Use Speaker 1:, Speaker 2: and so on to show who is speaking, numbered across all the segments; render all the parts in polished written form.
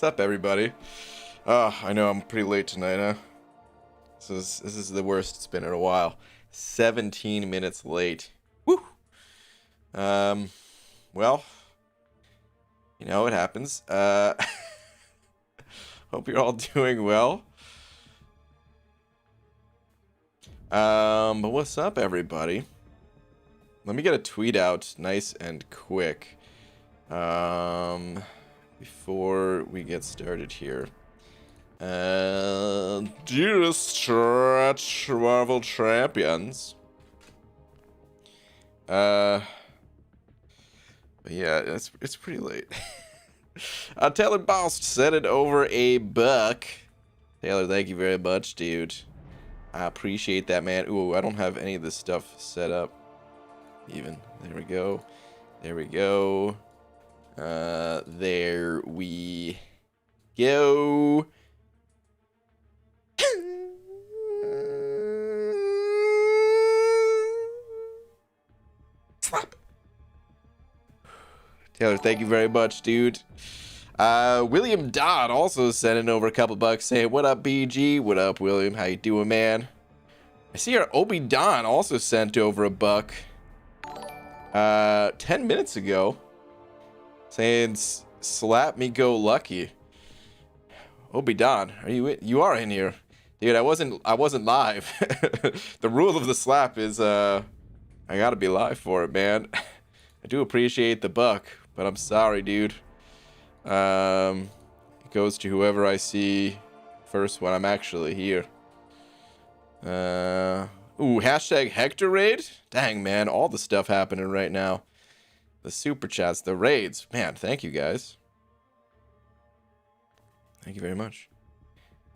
Speaker 1: up, everybody? I know I'm pretty late tonight, huh? This is the worst it's been in a while. 17 minutes late. Woo! Well, you know, it happens. Hope you're all doing well. But what's up, everybody? Let me get a tweet out nice and quick. Before we get started here. Dearest Stretch Marvel Champions. But yeah, it's pretty late. Taylor Bost sent it over a buck. Taylor, thank you very much, dude. I appreciate that, man. Ooh, I don't have any of this stuff set up. Even. There we go. There we go. There we go. Slap. Taylor, thank you very much, dude. William Dodd also sending over a couple bucks saying, what up, BG? What up, William? How you doing, man? I see our Obi Don also sent over a buck 10 minutes ago saying, slap me go lucky. Obi Don, are you are in here. Dude, I wasn't live. The rule of the slap is I gotta be live for it, man. I do appreciate the buck, but I'm sorry, dude. It goes to whoever I see first when I'm actually here. Ooh, hashtag Hector raid? Dang, man, all the stuff happening right now. The super chats, the raids. Man, thank you, guys. Thank you very much.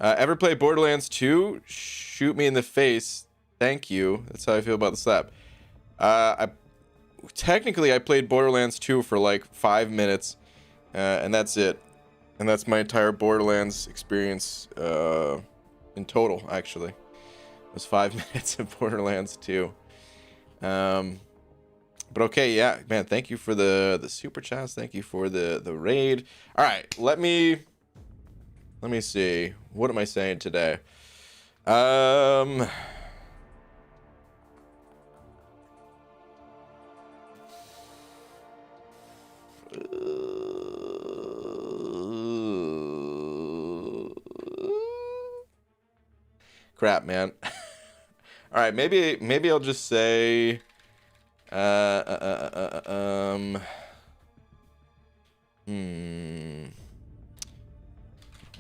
Speaker 1: Ever play Borderlands 2? Shoot me in the face. Thank you. That's how I feel about the slap. Technically, I played Borderlands 2 for like 5 minutes. And that's it. And that's my entire Borderlands experience in total, actually. It was 5 minutes of Borderlands 2. But okay, yeah, man, thank you for the super chats. Thank you for the raid. All right, let me see. What am I saying today? Crap, man. All right, maybe I'll just say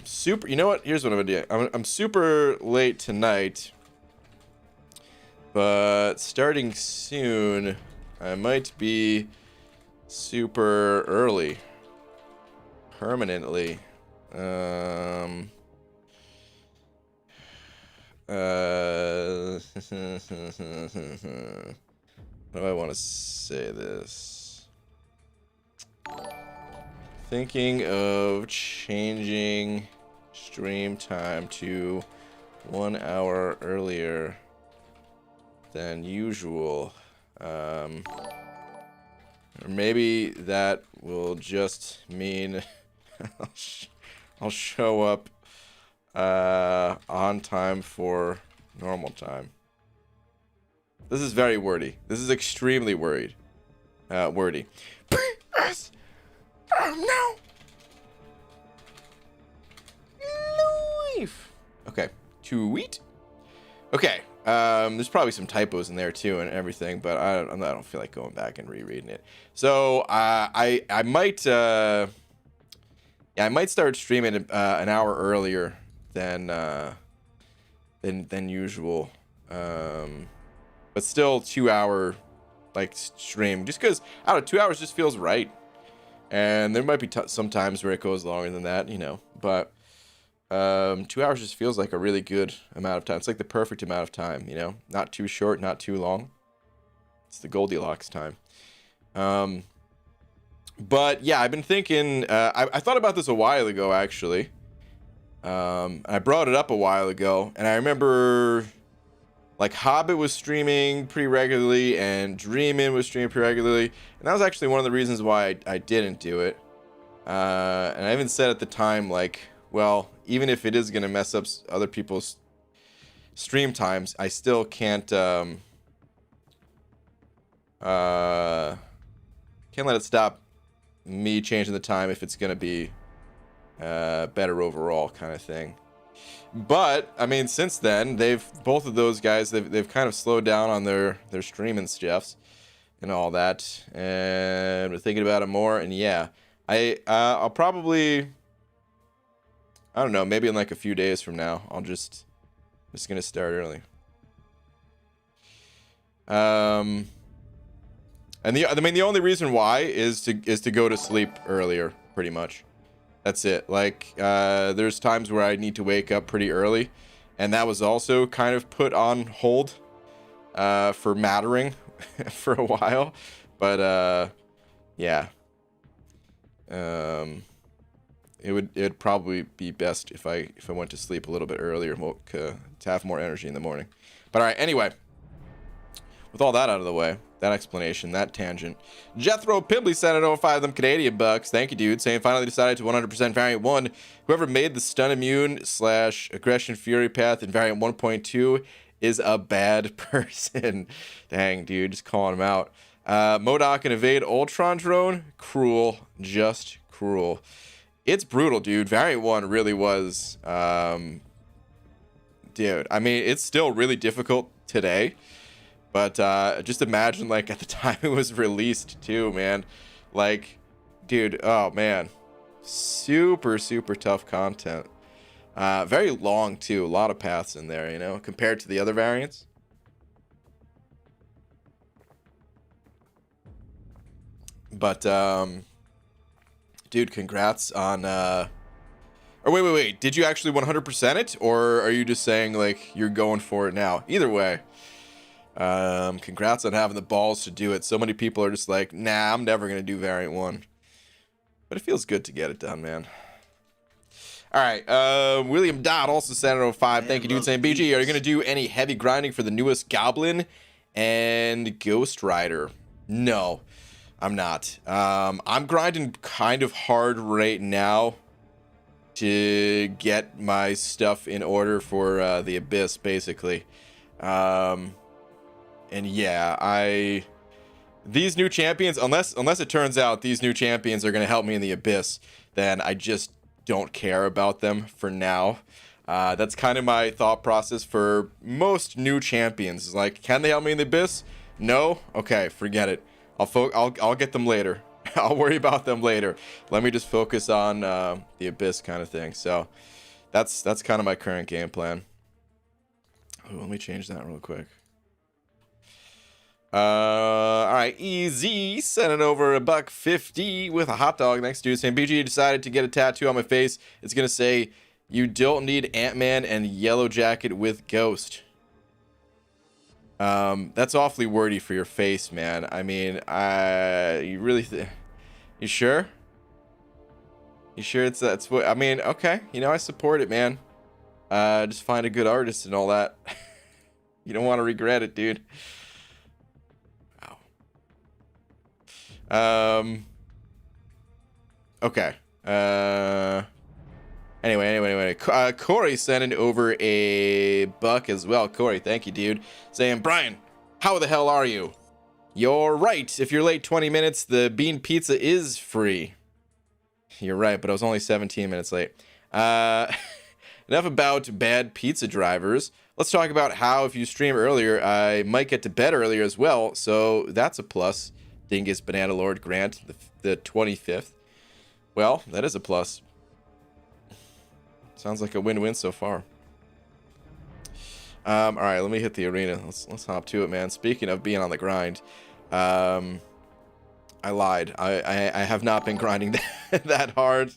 Speaker 1: super, you know what? Here's what I'm gonna do. I'm super late tonight, but starting soon, I might be super early permanently. How do I want to say this? Thinking of changing stream time to 1 hour earlier than usual. Or maybe that will just mean I'll show up on time for normal time. This is very wordy. This is extremely wordy. Yes. No. Life. Okay. Tweet. Okay. There's probably some typos in there too and everything, but I don't feel like going back and rereading it. So I might I might start streaming an hour earlier than usual. But still 2 hour like stream, just because I don't know, 2 hours just feels right. And there might be some times where it goes longer than that, you know, but 2 hours just feels like a really good amount of time. It's like the perfect amount of time, you know, not too short, not too long. It's the Goldilocks time. But yeah, I've been thinking, I thought about this a while ago, actually. I brought it up a while ago, and I remember like Hobbit was streaming pretty regularly and Dreamin' was streaming pretty regularly, and that was actually one of the reasons why I didn't do it. And I even said at the time, like, well, even if it is going to mess up other people's stream times, I still can't let it stop me changing the time if it's going to be better overall kind of thing. But I mean, since then, both of those guys, they've kind of slowed down on their streaming stuffs and all that, and we're thinking about it more. And yeah, I'll probably, I don't know, maybe in like a few days from now, I'm just gonna start early. And the only reason why is to go to sleep earlier, pretty much. That's it. Like, there's times where I need to wake up pretty early, and that was also kind of put on hold for mattering for a while. But yeah, it'd probably be best if I went to sleep a little bit earlier to have more energy in the morning. But all right, anyway, with all that out of the way, that explanation, that tangent, Jethro Pibley sent it over 5 of them Canadian bucks. Thank you, dude. Saying finally decided to 100% variant 1. Whoever made the stun immune / aggression fury path in variant 1.2 is a bad person. Dang, dude, just calling him out. MODOK and evade Ultron drone, cruel, just cruel. It's brutal, dude. Variant 1 really was, dude. I mean, it's still really difficult today. But just imagine, like, at the time it was released, too, man. Like, dude, oh, man. Super, super tough content. Very long, too. A lot of paths in there, you know, compared to the other variants. But, dude, congrats on... Or wait. Did you actually 100% it? Or are you just saying, like, you're going for it now? Either way. Congrats on having the balls to do it. So many people are just like, nah, I'm never going to do variant 1. But it feels good to get it done, man. All right. William Dodd also sent it 05. Thank you, dude. Saying, BG, are you going to do any heavy grinding for the newest Goblin and Ghost Rider? No, I'm not. I'm grinding kind of hard right now to get my stuff in order for the Abyss, basically. And yeah, these new champions, unless it turns out these new champions are going to help me in the Abyss, then I just don't care about them for now. That's kind of my thought process for most new champions. Like, can they help me in the Abyss? No? Okay, forget it. I'll get them later. I'll worry about them later. Let me just focus on the Abyss kind of thing. So that's kind of my current game plan. Ooh, let me change that real quick. All right, easy. Sent it over $1.50 with a hot dog next to it. Saying, BG decided to get a tattoo on my face. It's gonna say, "You don't need Ant-Man and Yellow Jacket with Ghost." That's awfully wordy for your face, man. I mean, you really, you sure? You sure that's what? I mean, okay. You know, I support it, man. Just find a good artist and all that. You don't want to regret it, dude. Okay. Anyway. Corey sending over a buck as well. Corey, thank you, dude. Saying, Brian, how the hell are you? You're right. If you're late 20 minutes, the bean pizza is free. You're right, but I was only 17 minutes late. Enough about bad pizza drivers. Let's talk about how if you stream earlier, I might get to bed earlier as well. So that's a plus. Dingus Banana Lord Grant, the 25th. Well, that is a plus. Sounds like a win-win so far. All right, let me hit the arena. Let's hop to it, man. Speaking of being on the grind, I lied. I have not been grinding that hard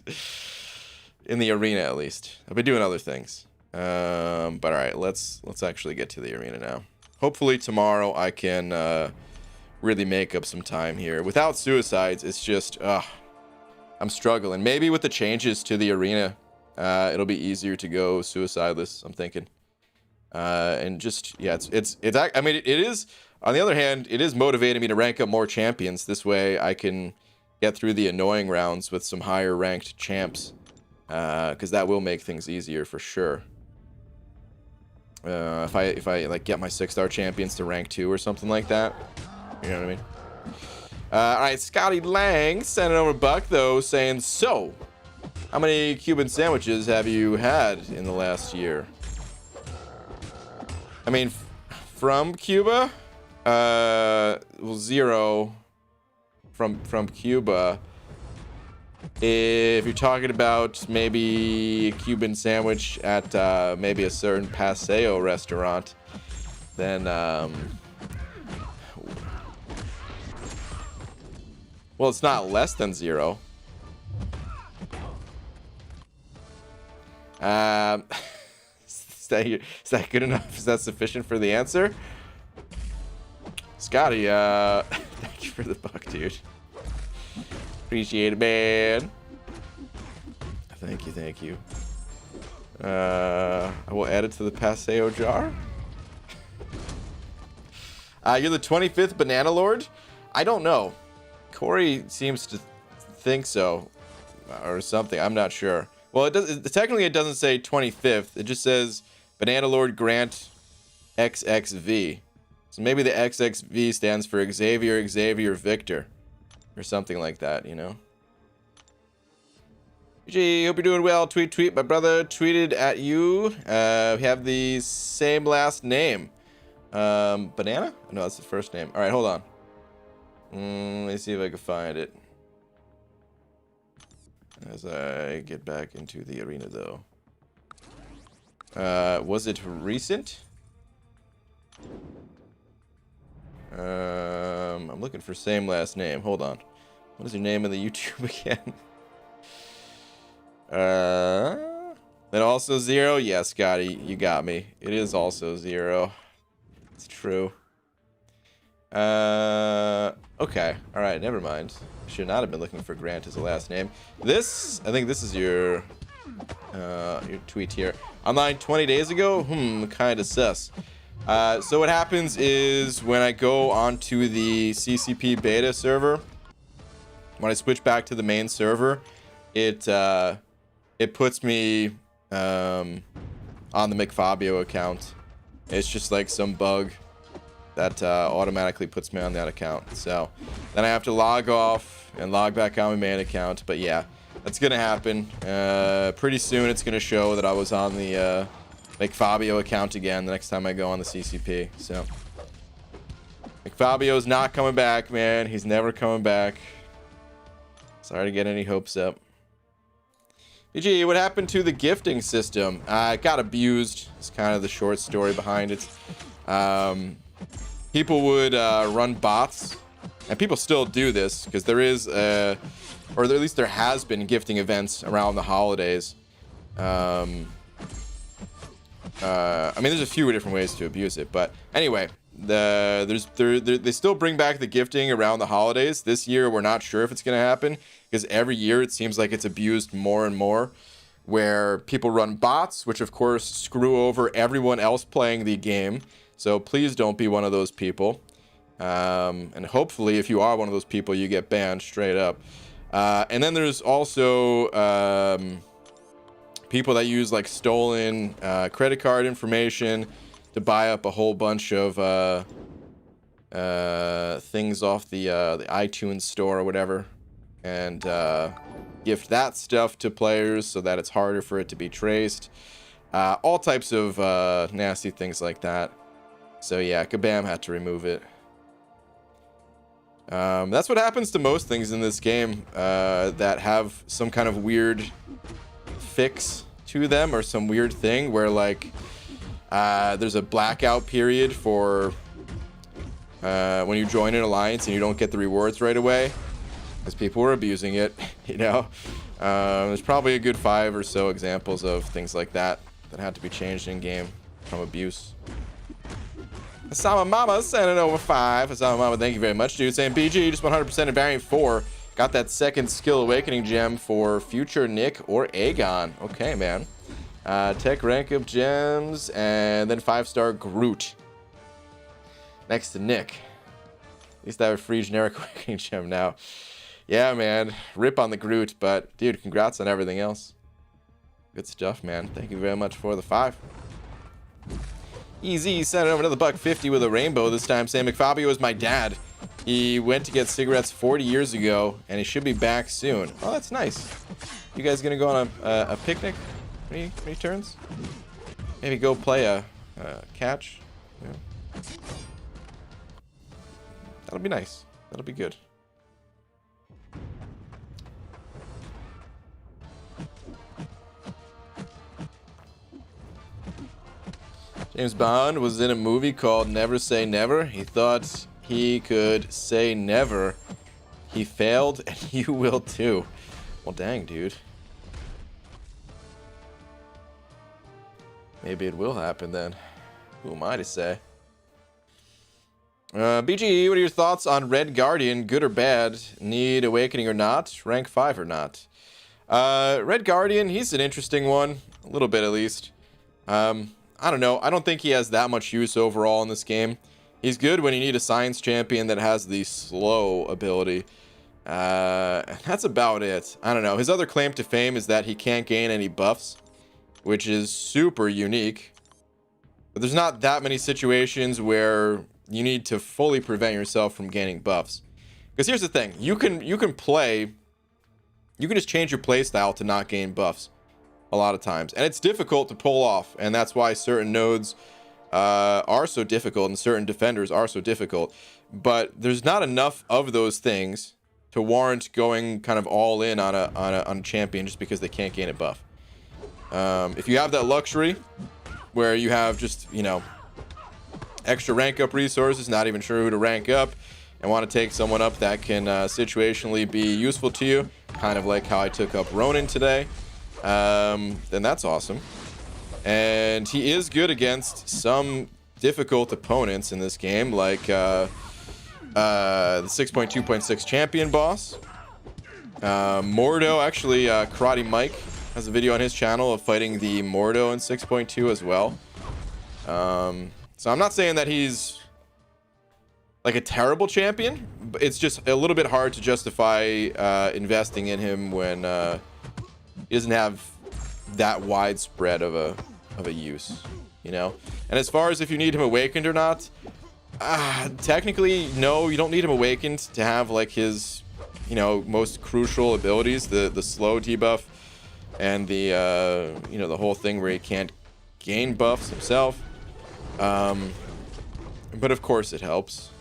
Speaker 1: in the arena, at least. I've been doing other things. But all right, let's actually get to the arena now. Hopefully tomorrow I can really make up some time here. Without suicides, it's just I'm struggling. Maybe with the changes to the arena, it'll be easier to go suicideless, I'm thinking. And just, yeah, I mean, it is, on the other hand, it is motivating me to rank up more champions. This way I can get through the annoying rounds with some higher ranked champs, because that will make things easier for sure. If I like get my 6-star champions to rank 2 or something like that, you know what I mean? All right, Scotty Lang sending over Buck though, saying, so how many Cuban sandwiches have you had in the last year? I mean, from Cuba, well, 0 from Cuba. If you're talking about maybe a Cuban sandwich at maybe a certain Paseo restaurant, then well, it's not less than 0. Is that good enough? Is that sufficient for the answer? Scotty, thank you for the buck, dude. Appreciate it, man. Thank you. I will add it to the Paseo jar. You're the 25th Banana Lord? I don't know. Corey seems to think so, or something. I'm not sure. Well, technically it doesn't say 25th. It just says Banana Lord Grant XXV. So maybe the XXV stands for Xavier Victor, or something like that, you know? Gee, hope you're doing well. Tweet. My brother tweeted at you. We have the same last name. Banana? No, that's the first name. All right, hold on. Let me see if I can find it. As I get back into the arena, though. Was it recent? I'm looking for same last name. Hold on. What is your name in the YouTube again? Then also 0? Yeah, Scotty, you got me. It is also 0. It's true. Okay. All right, never mind. Should not have been looking for Grant as a last name. I think this is your tweet here. Online 20 days ago? Kind of sus. So what happens is when I go onto the CCP beta server, when I switch back to the main server, it puts me on the McFabio account. It's just like some bug that automatically puts me on that account. So then I have to log off and log back on my main account. But yeah, that's gonna happen. Pretty soon it's gonna show that I was on the McFabio account again the next time I go on the CCP. So McFabio's not coming back, man. He's never coming back. Sorry to get any hopes up. BG, what happened to the gifting system? It got abused. It's kind of the short story behind it. People would run bots, and people still do this because there is, or at least there has been gifting events around the holidays. I mean, there's a few different ways to abuse it, but anyway, they still bring back the gifting around the holidays. This year, we're not sure if it's going to happen because every year it seems like it's abused more and more, where people run bots, which of course screw over everyone else playing the game. So please don't be one of those people. And hopefully, if you are one of those people, you get banned straight up. And then there's also people that use like stolen credit card information to buy up a whole bunch of things off the iTunes store or whatever, and gift that stuff to players so that it's harder for it to be traced. All types of nasty things like that. So yeah, Kabam had to remove it. That's what happens to most things in this game that have some kind of weird fix to them or some weird thing where like there's a blackout period for when you join an alliance and you don't get the rewards right away because people were abusing it, you know. There's probably a good 5 or so examples of things like that had to be changed in game from abuse. Asama Mama sending over 5. Asama Mama, thank you very much, dude. Saying BG, just 100% in variant 4. Got that second skill awakening gem for future Nick or Aegon. Okay, man. Tech rank up gems, and then 5-star Groot. Next to Nick. At least I have a free generic awakening gem now. Yeah, man. Rip on the Groot, but dude, congrats on everything else. Good stuff, man. Thank you very much for the 5. Easy sent over another $1.50 with a rainbow this time, saying McFabio is my dad. He went to get cigarettes 40 years ago, and he should be back soon. Oh, that's nice. You guys gonna go on a picnic when he turns? Maybe go play a catch? Yeah. That'll be nice. That'll be good. James Bond was in a movie called Never Say Never. He thought he could say never. He failed, and you will too. Well, dang, dude. Maybe it will happen then. Who am I to say? BGE, what are your thoughts on Red Guardian? Good or bad? Need awakening or not? Rank 5 or not? Red Guardian, he's an interesting one. A little bit, at least. I don't know. I don't think he has that much use overall in this game. He's good when you need a science champion that has the slow ability. That's about it. I don't know. His other claim to fame is that he can't gain any buffs, which is super unique. But there's not that many situations where you need to fully prevent yourself from gaining buffs. Because here's the thing. You can just change your playstyle to not gain buffs a lot of times. And it's difficult to pull off. And that's why certain nodes are so difficult and certain defenders are so difficult. But there's not enough of those things to warrant going kind of all in on a champion just because they can't gain a buff. If you have that luxury where you have just, you know, extra rank up resources, not even sure who to rank up, and want to take someone up that can situationally be useful to you, kind of like how I took up Ronin today, then that's awesome. And he is good against some difficult opponents in this game, like the 6.2.6 champion boss. Mordo, actually, Karate Mike has a video on his channel of fighting the Mordo in 6.2 as well. So I'm not saying that he's like a terrible champion, but it's just a little bit hard to justify investing in him when he doesn't have that widespread of a use, you know. And as far as if you need him awakened or not, technically no, you don't need him awakened to have like his, you know, most crucial abilities, the slow debuff and the you know, the whole thing where he can't gain buffs himself. But of course it helps.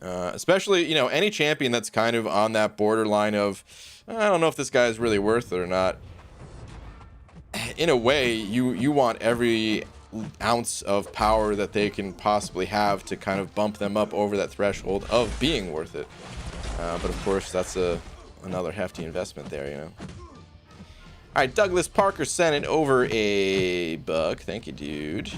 Speaker 1: Especially, you know, any champion that's kind of on that borderline of, I don't know if this guy is really worth it or not. In a way, you want every ounce of power that they can possibly have to kind of bump them up over that threshold of being worth it. But of course, that's another hefty investment there, you know. All right, Douglas Parker sent it over a buck. Thank you, dude.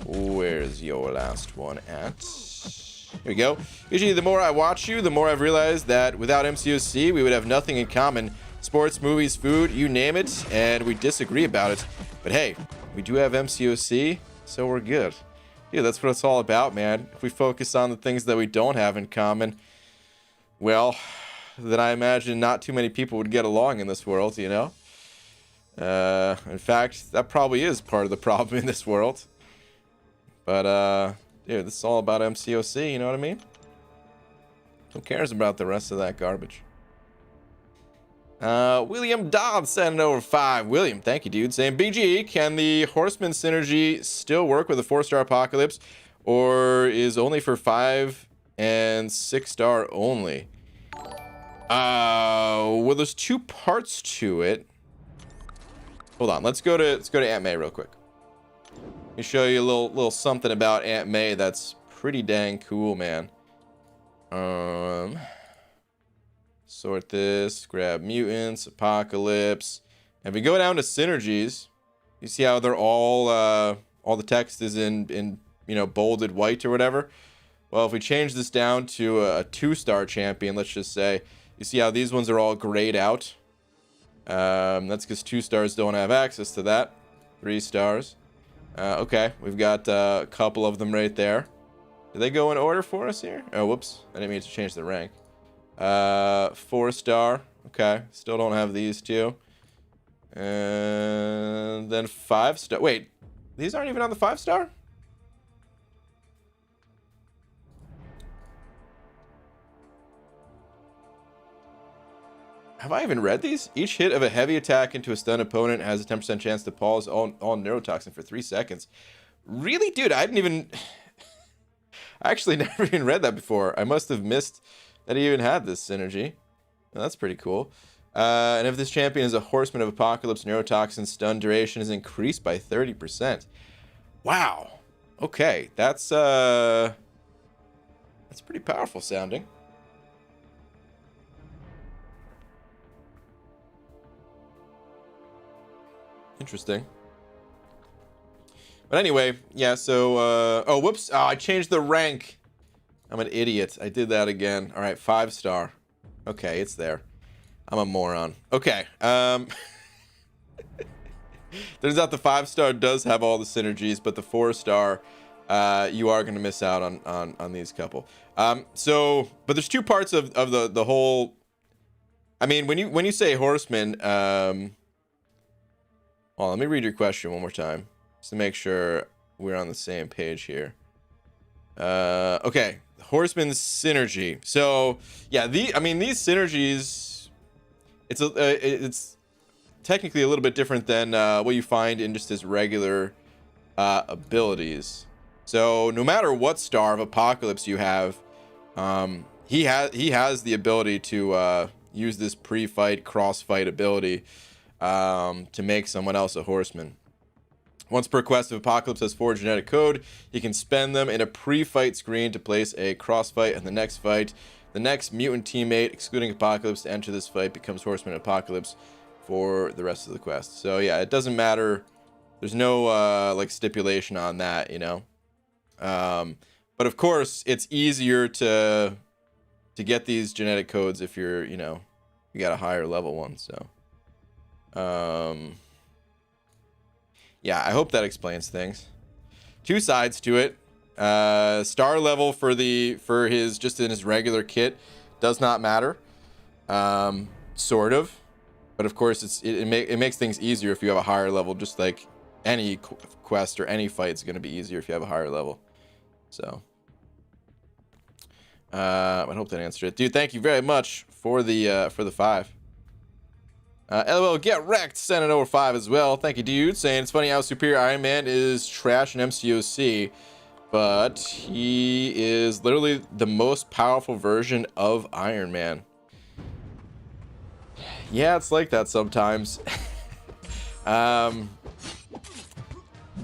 Speaker 1: Where's your last one at? Here we go. Usually, the more I watch you, the more I've realized that without MCOC, we would have nothing in common. Sports, movies, food, you name it, and we disagree about it. But hey, we do have MCOC, so we're good. Yeah, that's what it's all about, man. If we focus on the things that we don't have in common, well, then I imagine not too many people would get along in this world, you know? In fact, that probably is part of the problem in this world. But, dude, this is all about MCOC, you know what I mean? Who cares about the rest of that garbage? William Dodd sent over 5. William, thank you, dude. Saying, BG, can the Horseman synergy still work with a 4-star Apocalypse? Or is only for 5 and 6-star only? Well, there's 2 parts to it. Hold on, let's go to Aunt May real quick. Let me show you a little something about Aunt May that's pretty dang cool, man. Sort this, grab mutants, Apocalypse, and if we go down to synergies, you see how they're all the text is in you know, bolded white or whatever. Well, if we change this down to a 2-star champion, let's just say, you see how these ones are all grayed out. That's because 2 stars don't have access to that. 3 stars. Okay, we've got a couple of them right there. Do they go in order for us here? Oh, whoops. I didn't mean to change the rank. 4-star. Okay. Still don't have these two. And then 5-star. Wait. These aren't even on the 5-star? Have I even read these? Each hit of a heavy attack into a stunned opponent has a 10% chance to pause all neurotoxin for 3 seconds. Really? Dude, I didn't even... I actually never even read that before. I must have missed that he even had this synergy. Well, that's pretty cool. And if this champion is a Horseman of Apocalypse, neurotoxin stun duration is increased by 30%. Wow. Okay, that's pretty powerful sounding. Interesting. But anyway, yeah, so, oh, whoops. Oh, I changed the rank. I'm an idiot. I did that again. All right, 5-star. Okay, it's there. I'm a moron. Okay. Turns out the 5-star does have all the synergies, but the 4-star, you are going to miss out on these couple. So, but there's two parts of the whole. I mean, when you say Horseman, well, let me read your question one more time, just to make sure we're on the same page here. Okay, Horseman's synergy. So, yeah, these synergies, it's technically a little bit different than what you find in just his regular abilities. So, no matter what star of Apocalypse you have, he has the ability to use this pre-fight, cross-fight ability to make someone else a Horseman. Once per quest, if Apocalypse has 4 genetic code, he can spend them in a pre-fight screen to place a cross-fight in the next fight. The next mutant teammate, excluding Apocalypse, to enter this fight becomes Horseman Apocalypse for the rest of the quest. So yeah, it doesn't matter. There's no like stipulation on that, you know. But of course, it's easier to get these genetic codes if you're, you know, you got a higher level one. So yeah, I hope that explains things. Two sides to it. Star level for his just in his regular kit does not matter. Sort of, but of course it makes things easier if you have a higher level. Just like any quest or any fight is going to be easier if you have a higher level. So I hope that answered it, dude. Thank you very much for the 5. LOL, get wrecked, sent it over 5 as well. Thank you, dude. Saying it's funny how superior Iron Man is trash in MCOC, but he is literally the most powerful version of Iron Man. Yeah, it's like that sometimes.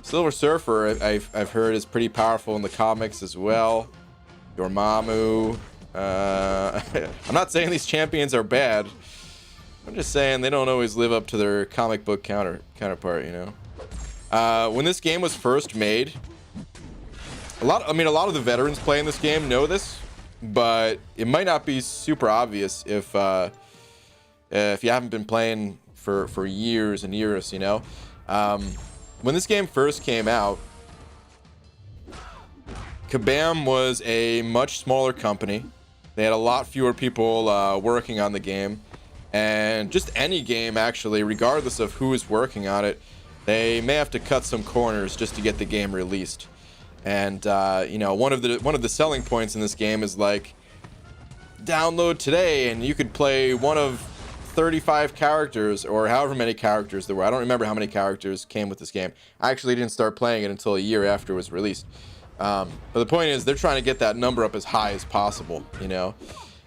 Speaker 1: Silver Surfer, I've heard, is pretty powerful in the comics as well. Dormammu. I'm not saying these champions are bad. I'm just saying they don't always live up to their comic book counterpart, you know. When this game was first made, a lot of the veterans playing this game know this, but it might not be super obvious if you haven't been playing for years and years, you know. When this game first came out, Kabam was a much smaller company. They had a lot fewer people working on the game. And just any game, actually, regardless of who is working on it, they may have to cut some corners just to get the game released. And you know, one of the selling points in this game is like, download today and you could play one of 35 characters or however many characters there were. I don't remember how many characters came with this game. I actually didn't start playing it until a year after it was released. But the point is, they're trying to get that number up as high as possible, you know.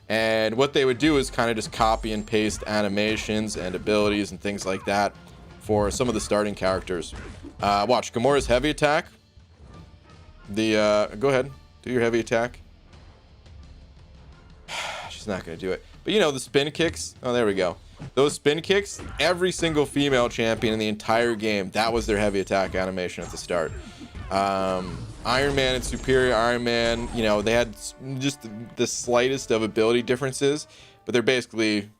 Speaker 1: And what they would do is kind of just copy and paste animations and abilities and things like that for some of the starting characters. Watch Gamora's heavy attack. Go ahead, do your heavy attack. She's not gonna do it. But you know, the spin kicks. Oh, there we go. Those spin kicks. Every single female champion in the entire game, that was their heavy attack animation at the start. Iron Man and Superior Iron Man, you know, they had just the slightest of ability differences, but they're basically,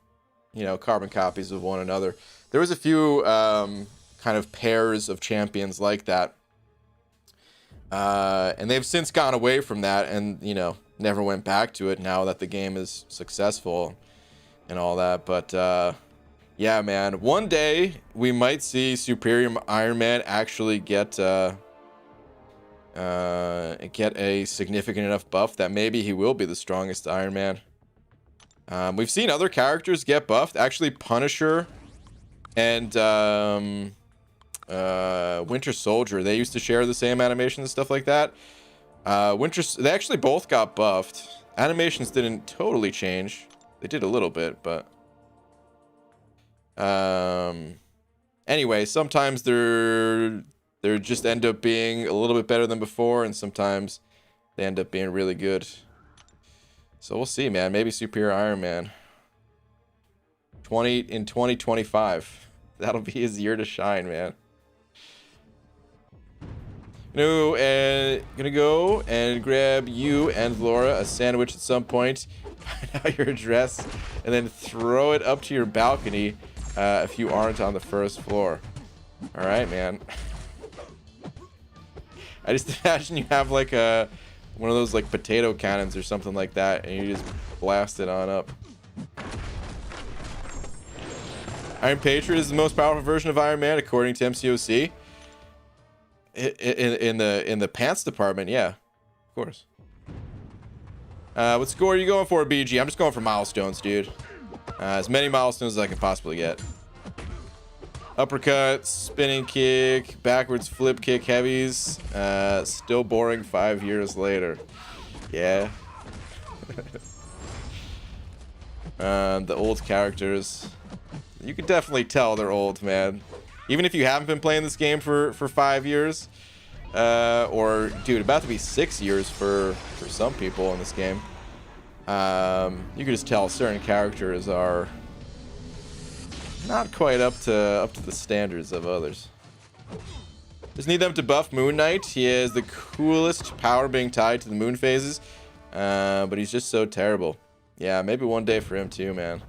Speaker 1: you know, carbon copies of one another. There was a few kind of pairs of champions like that. And they've since gone away from that and, you know, never went back to it now that the game is successful and all that. But yeah, man, one day we might see Superior Iron Man actually get a significant enough buff that maybe he will be the strongest Iron Man. We've seen other characters get buffed. Actually, Punisher and Winter Soldier, they used to share the same animations and stuff like that. They actually both got buffed. Animations didn't totally change. They did a little bit, but anyway, sometimes they're just end up being a little bit better than before, and sometimes they end up being really good. So we'll see, man. Maybe Superior Iron Man in 2025. That'll be his year to shine, man. Gonna go and grab you and Laura a sandwich at some point, find out your address, and then throw it up to your balcony if you aren't on the first floor. All right, man. I just imagine you have like one of those like potato cannons or something like that, and you just blast it on up. Iron Patriot is the most powerful version of Iron Man according to MCOC. In the pants department, yeah, of course. What score are you going for, BG? I'm just going for milestones, dude. As many milestones as I can possibly get. Uppercut, spinning kick, backwards flip kick, heavies. Still boring 5 years later. Yeah. The old characters. You can definitely tell they're old, man. Even if you haven't been playing this game for 5 years. Or, dude, about to be 6 years for some people in this game. You can just tell certain characters are not quite up to the standards of others. Just need them to buff Moon Knight. He has the coolest power being tied to the moon phases, but he's just so terrible. Yeah, maybe one day for him too, man.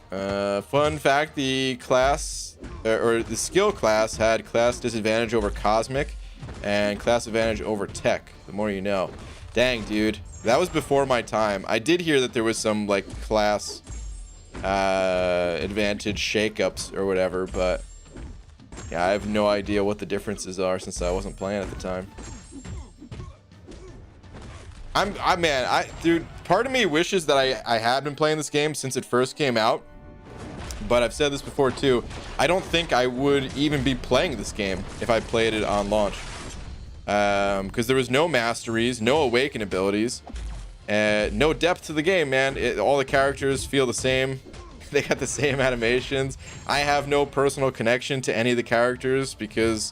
Speaker 1: Fun fact: the class or the skill class had class disadvantage over Cosmic and class advantage over Tech. The more you know. Dang, dude, that was before my time. I did hear that there was some like class advantage shakeups or whatever, but yeah, I have no idea what the differences are since I wasn't playing at the time. Dude, part of me wishes that I had been playing this game since it first came out, but I've said this before too. I don't think I would even be playing this game if I played it on launch, because there was no masteries, no awaken abilities. No depth to the game, man. All the characters feel the same. They got the same animations. I have no personal connection to any of the characters because,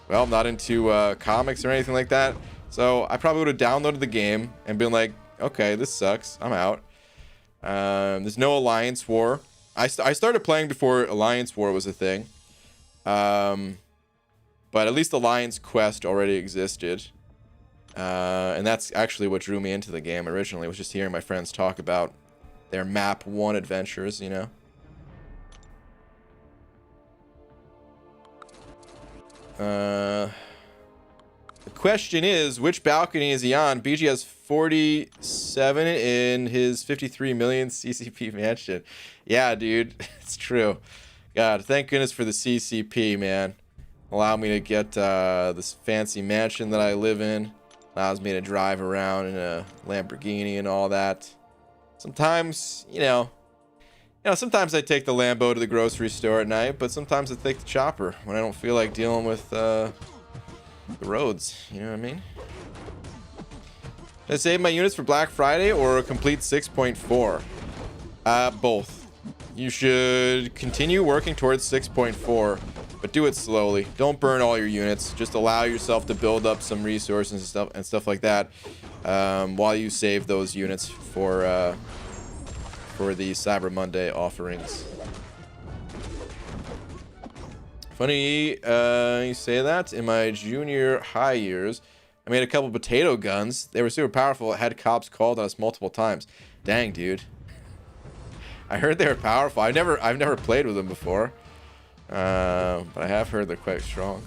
Speaker 1: well, I'm not into comics or anything like that. So I probably would have downloaded the game and been like, okay, this sucks. I'm out. There's no Alliance War. I started playing before Alliance War was a thing. But at least Alliance Quest already existed. And that's actually what drew me into the game originally, was just hearing my friends talk about their map 1 adventures, you know. The question is, which balcony is he on? BG has 47 in his 53 million CCP mansion. Yeah, dude, it's true. God, thank goodness for the CCP, man. Allow me to get this fancy mansion that I live in. Allows me to drive around in a Lamborghini and all that. Sometimes, sometimes I take the Lambo to the grocery store at night, but sometimes I take the chopper when I don't feel like dealing with the roads. You know what I mean? Should I save my units for Black Friday or a complete 6.4? Both. You should continue working towards 6.4. But do it slowly. Don't burn all your units. Just allow yourself to build up some resources and stuff like that, while you save those units for the Cyber Monday offerings. Funny you say that. In my junior high years, I made a couple potato guns. They were super powerful. I had cops called on us multiple times. Dang, dude. I heard they were powerful. I've never played with them before. But I have heard they're quite strong.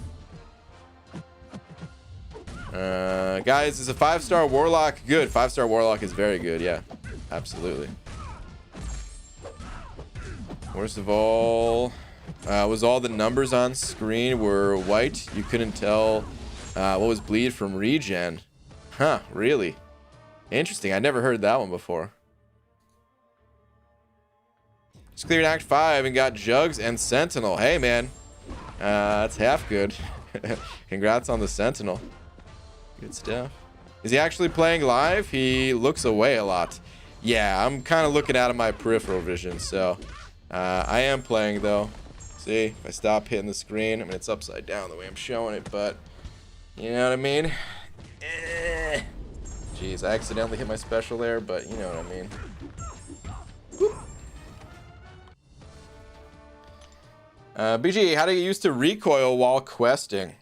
Speaker 1: Guys, is a 5-star warlock good? 5-star warlock is very good. Yeah, absolutely. First of all, was all the numbers on screen were white? You couldn't tell what was bleed from regen? Huh? Really? Interesting. I never heard that one before. Just cleared Act 5 and got Jugs and Sentinel. Hey, man. That's half good. Congrats on the Sentinel. Good stuff. Is he actually playing live? He looks away a lot. Yeah, I'm kind of looking out of my peripheral vision, so I am playing, though. See, if I stop hitting the screen, I mean, it's upside down the way I'm showing it, but you know what I mean? Jeez, I accidentally hit my special there, but you know what I mean. BG, how do you get used to recoil while questing?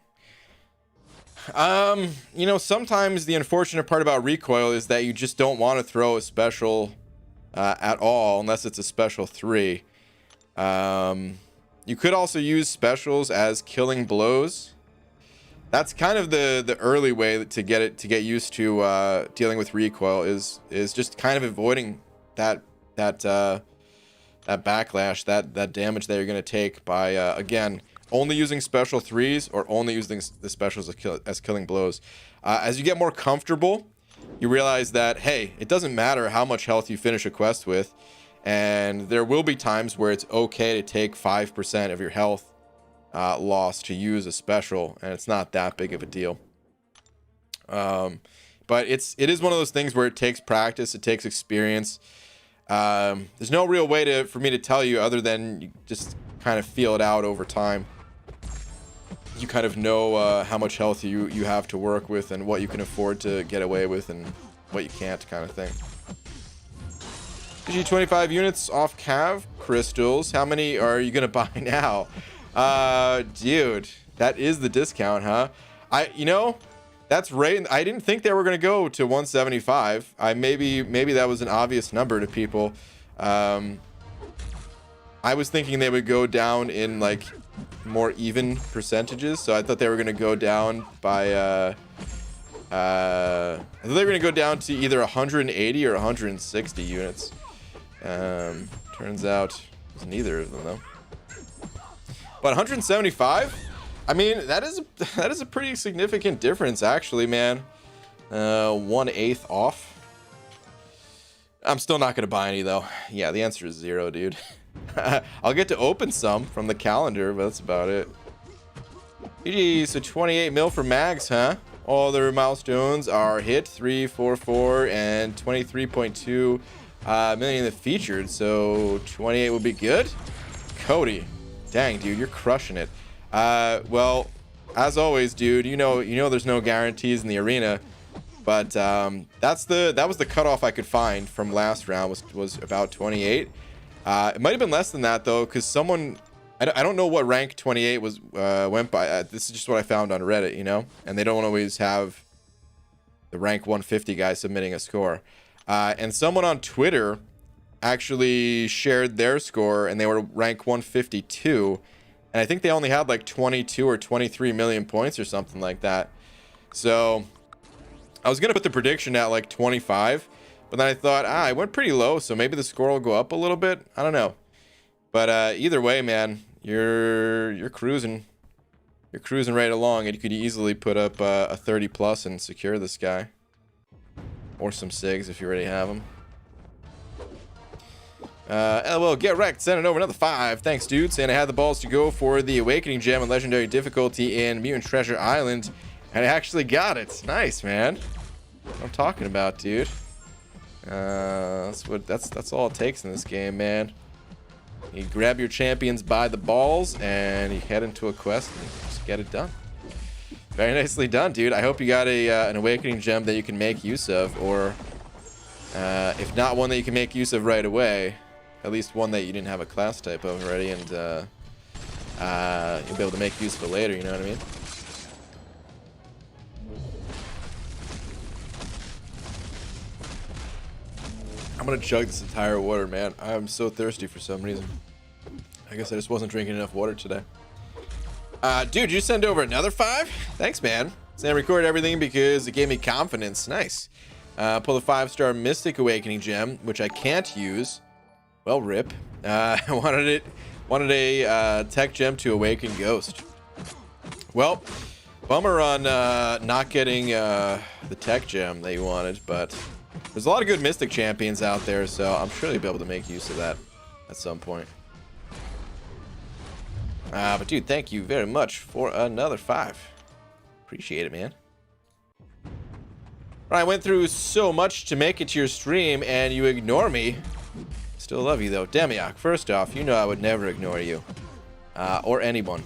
Speaker 1: You know, sometimes the unfortunate part about recoil is that you just don't want to throw a special at all, unless it's a special 3. You could also use specials as killing blows. That's kind of the early way to get used to dealing with recoil is just kind of avoiding that backlash, that damage that you're going to take by again only using special 3s or only using the specials as killing blows. As you get more comfortable, you realize that hey, it doesn't matter how much health you finish a quest with, and there will be times where it's okay to take 5% of your health loss to use a special, and it's not that big of a deal. But it is one of those things where it takes practice, it takes experience. There's no real way for me to tell you other than you just kind of feel it out over time. You kind of know how much health you have to work with and what you can afford to get away with and what you can't, kind of thing. GG 25 units off Cav crystals. How many are you gonna buy now? Dude, that is the discount, huh? You know, that's right. I didn't think they were gonna go to 175. Maybe that was an obvious number to people. I was thinking they would go down in like more even percentages, so I thought they were gonna go down by I thought they were gonna go down to either 180 or 160 units. Turns out it was neither of them though. But 175, I mean, that is a pretty significant difference actually, man. 1/8 off. I'm still not gonna buy any though. Yeah, the answer is 0, dude. I'll get to open some from the calendar, but that's about it. GG, so 28 mil for mags, huh? All their milestones are hit, 3, 4, 4, and 23.2 million in the featured, so 28 would be good. Cody, dang, dude, you're crushing it. Well, as always, dude, you know there's no guarantees in the arena, but that was the cutoff I could find from last round was about 28. It might have been less than that though, because someone, I don't know what rank 28 was went by. This is just what I found on Reddit, you know, and they don't always have the rank 150 guy submitting a score. And someone on Twitter actually shared their score, and they were rank 152, and I think they only had like 22 or 23 million points or something like that. So I was gonna put the prediction at like 25. But then I thought, I went pretty low, so maybe the score will go up a little bit. I don't know. But either way, man, you're cruising. You're cruising right along, and you could easily put up a 30 plus and secure this guy. Or some SIGs if you already have them. LOL, get wrecked. Sending over another 5. Thanks, dude. Saying I had the balls to go for the Awakening Gem and Legendary difficulty in Mutant Treasure Island. And I actually got it. Nice, man. What I'm talking about, dude. That's all it takes in this game, man. You grab your champions by the balls and you head into a quest and just get it done. Very nicely done, dude. I hope you got an Awakening Gem that you can make use of, or if not one that you can make use of right away, at least one that you didn't have a class type of already, and you'll be able to make use of it later, you know what I mean? I'm gonna chug this entire water, man. I'm so thirsty for some reason. I guess I just wasn't drinking enough water today. Dude, you send over another 5? Thanks, man. So I recorded everything because it gave me confidence. Nice. Pull the 5-star Mystic Awakening gem, which I can't use. Well, rip. I wanted a tech gem to awaken Ghost. Well, bummer on not getting the tech gem that you wanted, but there's a lot of good Mystic champions out there, so I'm sure they'll be able to make use of that at some point. But dude, thank you very much for another 5. Appreciate it, man. I went through so much to make it to your stream, and you ignore me. Still love you, though. Demiok, first off, you know I would never ignore you. Or anyone.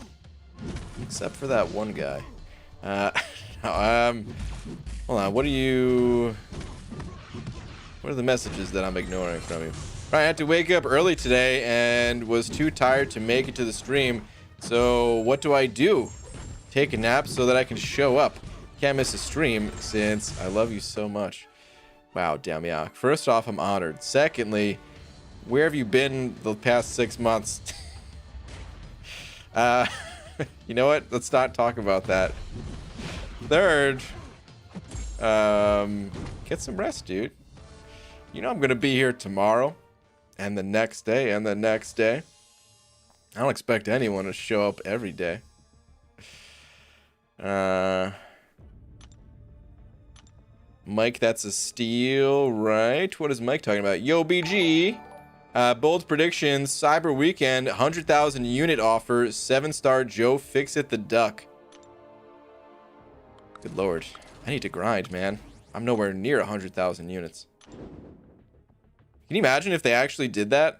Speaker 1: Except for that one guy. Hold on, what are the messages that I'm ignoring from you? I had to wake up early today and was too tired to make it to the stream. So what do I do? Take a nap so that I can show up. Can't miss a stream since I love you so much. Wow, Damiak. First off, I'm honored. Secondly, where have you been the past 6 months? You know what? Let's not talk about that. Third, get some rest, dude. You know I'm gonna be here tomorrow, and the next day, and the next day. I don't expect anyone to show up every day. Mike, that's a steal, right? What is Mike talking about? Yo, BG. Bold predictions, Cyber Weekend, 100,000 unit offer, 7-star Joe Fix-It the Duck. Good lord. I need to grind, man. I'm nowhere near 100,000 units. Can you imagine if they actually did that?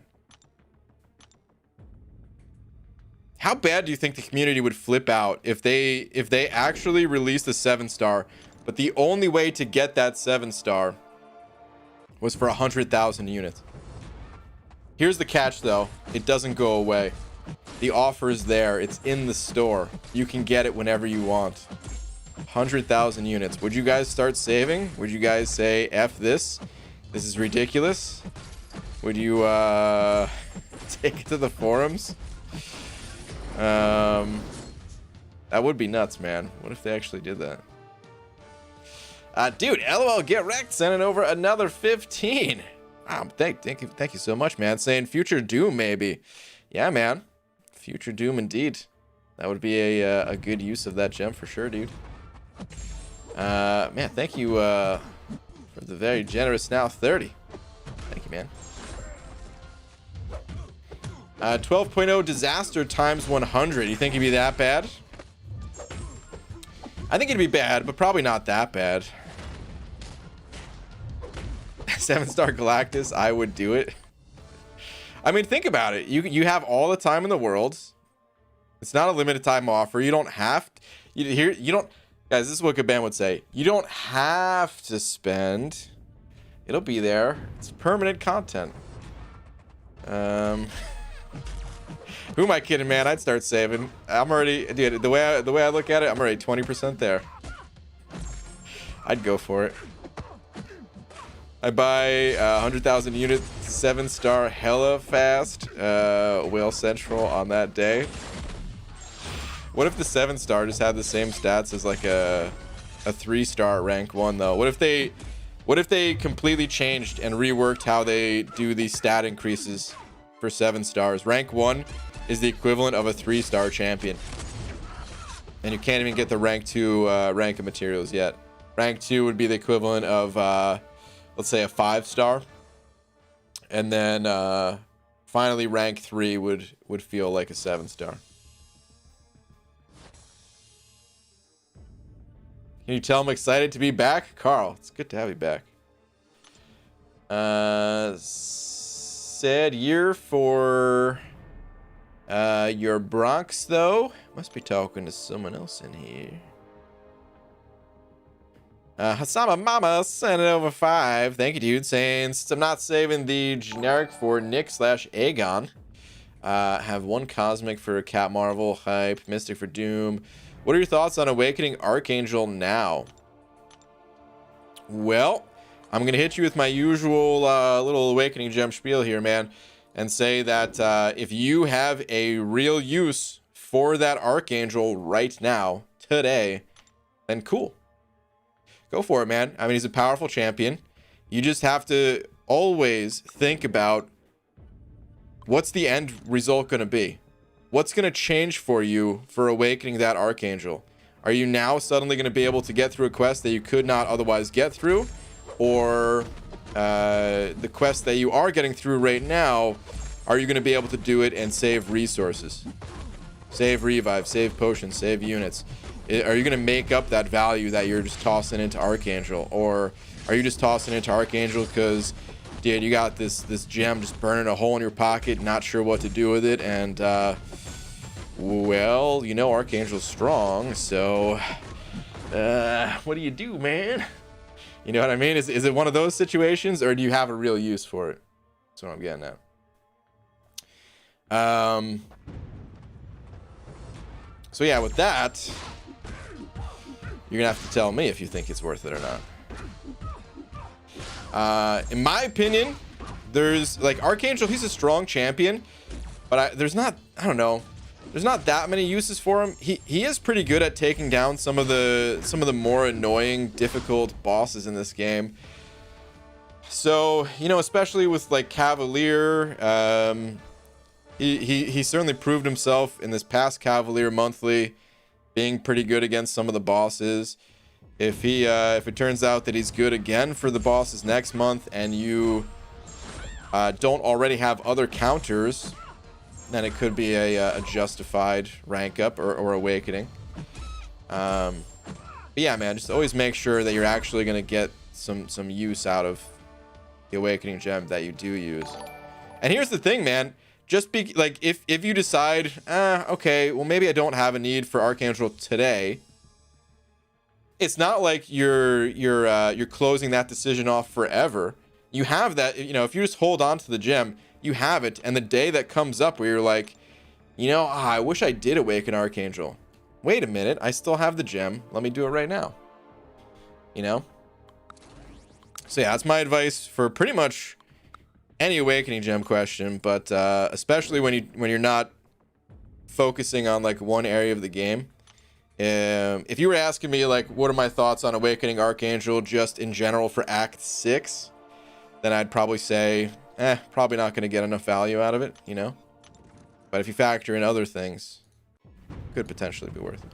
Speaker 1: How bad do you think the community would flip out if they actually released the 7-star, but the only way to get that 7-star was for 100,000 units? Here's the catch, though. It doesn't go away. The offer is there. It's in the store. You can get it whenever you want. 100,000 units. Would you guys start saving? Would you guys say, F this? This is ridiculous? Would you take it to the forums? That would be nuts, man. What if they actually did that? Dude, LOL, get wrecked. Sending over another 15. Wow, thank you so much, man. Saying Future Doom, maybe. Yeah, man. Future Doom, indeed. That would be a good use of that gem for sure, dude. Man, thank you for the very generous now 30. Thank you, man. 12.0 disaster times 100. You think it'd be that bad? I think it'd be bad, but probably not that bad. 7-star Galactus, I would do it. I mean, think about it. You have all the time in the world. It's not a limited time offer. You don't have to, you don't, guys, this is what Gaban would say. You don't have to spend. It'll be there. It's permanent content. Who am I kidding, man? I'd start saving. I'm already, dude, the way I look at it, I'm already 20% there. I'd go for it. I buy 100,000 units, 7-star hella fast, Whale Central on that day. What if the 7-star just had the same stats as like a 3-star rank 1 though? What if they completely changed and reworked how they do the stat increases for 7 stars? Rank 1 is the equivalent of a 3-star champion. And you can't even get the rank 2 rank of materials yet. Rank 2 would be the equivalent of let's say a 5-star, and then finally rank 3 would feel like a 7-star. Can you tell I'm excited to be back? Carl, it's good to have you back. Sad year for your Bronx, though. Must be talking to someone else in here. Hasama Mama sent it over 5. Thank you, dude. Saying, since I'm not saving the generic for Nick/Aegon, have 1 Cosmic for Cat Marvel, Hype, Mystic for Doom. What are your thoughts on Awakening Archangel now? Well, I'm going to hit you with my usual little Awakening Gem spiel here, man, and say that if you have a real use for that Archangel right now, today, then cool. Go for it, man. I mean, he's a powerful champion. You just have to always think about what's the end result going to be. What's going to change for you for awakening that Archangel? Are you now suddenly going to be able to get through a quest that you could not otherwise get through? Or the quest that you are getting through right now, are you going to be able to do it and save resources? Save revive, save potions, save units. Are you going to make up that value that you're just tossing into Archangel? Or are you just tossing into Archangel because, dude, you got this gem just burning a hole in your pocket, not sure what to do with it, and well, you know Archangel's strong, so what do you do, man? You know what I mean? Is it one of those situations, or do you have a real use for it? That's what I'm getting at. So yeah, with that, you're gonna have to tell me if you think it's worth it or not. In my opinion, there's like Archangel, he's a strong champion, but there's not that many uses for him. He is pretty good at taking down some of the more annoying, difficult bosses in this game. So, you know, especially with like Cavalier, he certainly proved himself in this past Cavalier monthly, being pretty good against some of the bosses. If it turns out that he's good again for the bosses next month, and you don't already have other counters, then it could be a justified rank up or awakening. But yeah, man, just always make sure that you're actually gonna get some use out of the awakening gem that you do use. And here's the thing, man. Just be like, if you decide, okay, well maybe I don't have a need for Archangel today, it's not like you're closing that decision off forever. You have that, you know, if you just hold on to the gem, you have it, and the day that comes up where you're like, you know, I wish I did awaken Archangel. Wait a minute, I still have the gem. Let me do it right now. You know? So yeah, that's my advice for pretty much any awakening gem question, but especially when you're not focusing on like one area of the game. If you were asking me like what are my thoughts on awakening Archangel just in general for Act 6, then I'd probably say, probably not going to get enough value out of it, you know? But if you factor in other things, could potentially be worth it.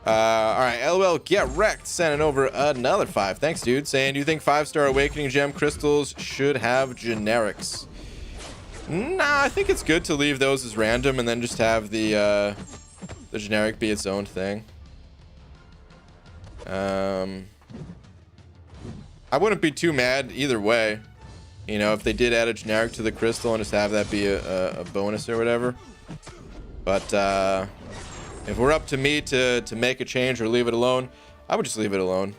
Speaker 1: All right, LOL Get Wrecked sending over another 5. Thanks, dude. Saying, do you think 5-star awakening gem crystals should have generics? Nah, I think it's good to leave those as random and then just have the generic be its own thing. I wouldn't be too mad either way. You know, if they did add a generic to the crystal and just have that be a bonus or whatever. But if we're up to me to make a change or leave it alone, I would just leave it alone.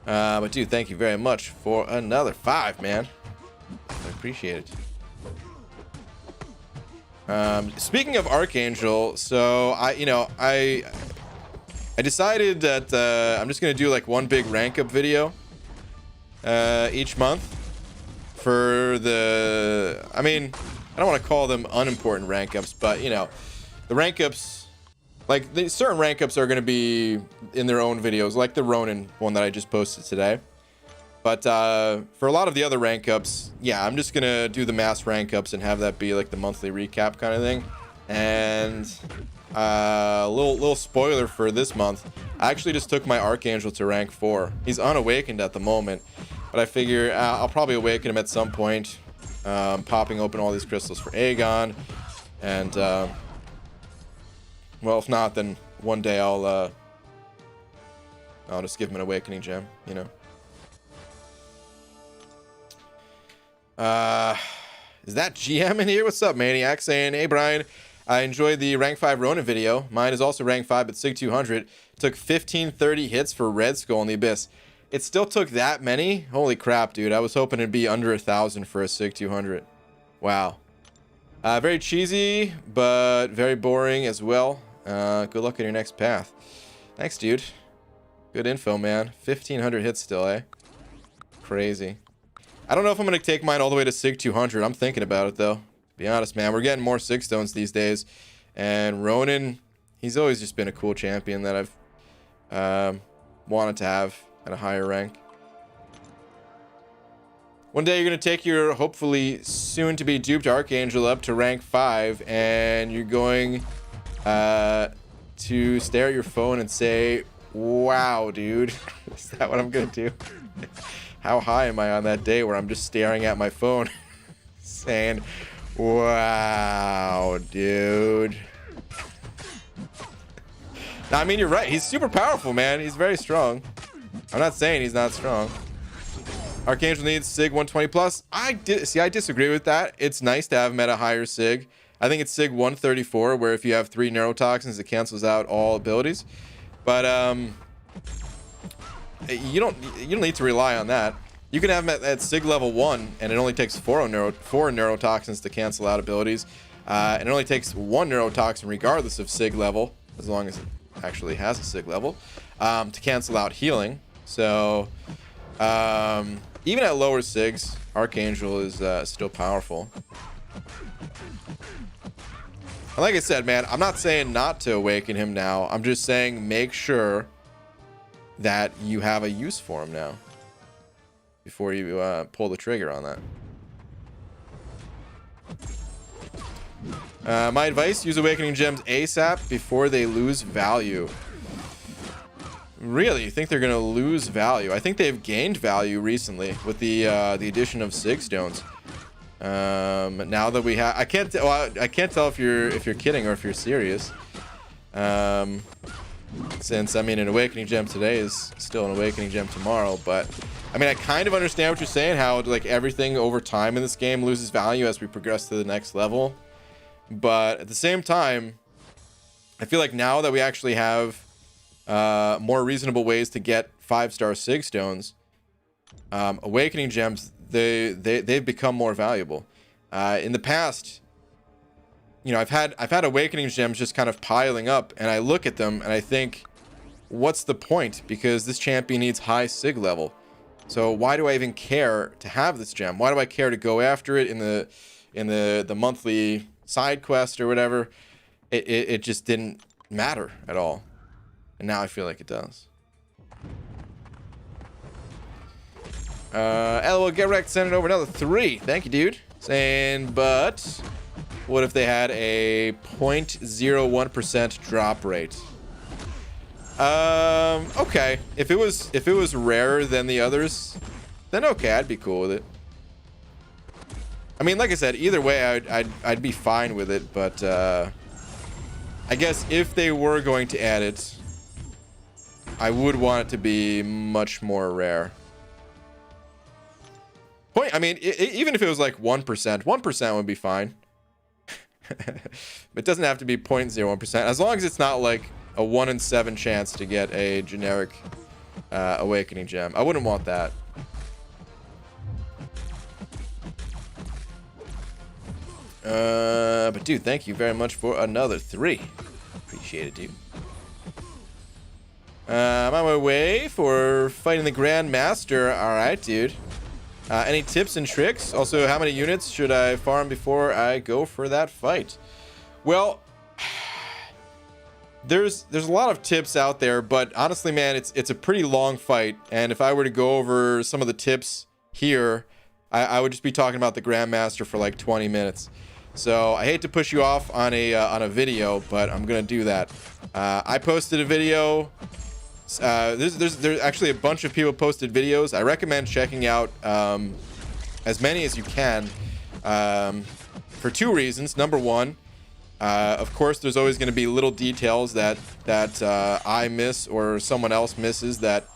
Speaker 1: But dude, thank you very much for another 5, man. I appreciate it. Speaking of Archangel, so I decided that I'm just gonna do like one big rank up video each month for the, I mean, I don't want to call them unimportant rank ups, but you know, the rank ups, like certain rank ups are going to be in their own videos, like the Ronin one that I just posted today. But for a lot of the other rank ups, yeah, I'm just gonna do the mass rank ups and have that be like the monthly recap kind of thing. And a little spoiler for this month, I actually just took my Archangel to rank 4. He's unawakened at the moment, but I figure I'll probably awaken him at some point, popping open all these crystals for Aegon. And well, if not, then one day I'll just give him an awakening gem, you know. Is that GM in here? What's up, Maniac? Saying, hey, Brian, I enjoyed the rank 5 Ronin video. Mine is also rank 5 at SIG 200. Took 1530 hits for Red Skull in the Abyss. It still took that many? Holy crap, dude. I was hoping it'd be under 1,000 for a SIG 200. Wow. Very cheesy, but very boring as well. Good luck on your next path. Thanks, dude. Good info, man. 1,500 hits still, eh? Crazy. I don't know if I'm going to take mine all the way to Sig 200. I'm thinking about it, though. To be honest, man. We're getting more Sig stones these days. And Ronin, he's always just been a cool champion that I've wanted to have at a higher rank. One day you're going to take your hopefully soon to be duped Archangel up to rank 5, and you're going to stare at your phone and say, wow, dude. Is that what I'm going to do? How high am I on that day where I'm just staring at my phone saying, wow, dude. No, I mean, you're right. He's super powerful, man. He's very strong. I'm not saying he's not strong. Archangel needs Sig 120 plus. I disagree with that. It's nice to have him at a higher Sig. I think it's Sig 134, where if you have 3 neurotoxins, it cancels out all abilities. But you don't need to rely on that. You can have him at Sig level 1, and it only takes 4 neurotoxins to cancel out abilities. And it only takes 1 neurotoxin regardless of Sig level, as long as it actually has a Sig level, to cancel out healing. So even at lower Sigs, Archangel is still powerful. And like I said, man, I'm not saying not to awaken him now. I'm just saying make sure that you have a use for him now before you pull the trigger on that. My advice, use Awakening Gems ASAP before they lose value. Really? You think they're going to lose value? I think they've gained value recently with the addition of Sig stones. Now that we have, I can't tell if you're kidding or if you're serious. Since I mean, an Awakening Gem today is still an Awakening Gem tomorrow, but I mean, I kind of understand what you're saying. How like everything over time in this game loses value as we progress to the next level. But at the same time, I feel like now that we actually have more reasonable ways to get 5-star Sig stones, Awakening Gems, they've become more valuable. In the past, you know, I've had Awakening Gems just kind of piling up, and I look at them and I think, what's the point? Because this champion needs high Sig level. So why do I even care to have this gem? Why do I care to go after it in the monthly side quest or whatever? It just didn't matter at all. And now I feel like it does. LOL Get Wrecked sending over another 3. Thank you, dude. Saying, but what if they had a 0.01% drop rate? Okay. If it was rarer than the others, then okay, I'd be cool with it. I mean, like I said, either way, I'd be fine with it. But I guess if they were going to add it, I would want it to be much more rare. I mean, even if it was like 1%, 1% would be fine. It doesn't have to be 0.01%, as long as it's not like a 1 in 7 chance to get a generic Awakening Gem. I wouldn't want that. But dude, thank you very much for another 3. Appreciate it, dude. I'm on my way for fighting the Grandmaster. All right, dude. Any tips and tricks? Also, how many units should I farm before I go for that fight? Well, there's a lot of tips out there, but honestly, man, it's a pretty long fight. And if I were to go over some of the tips here, I would just be talking about the Grandmaster for like 20 minutes. So I hate to push you off on a video, but I'm gonna do that. I posted a video. There's actually a bunch of people posted videos. I recommend checking out as many as you can for 2 reasons. Number 1, of course, there's always going to be little details that I miss or someone else misses that,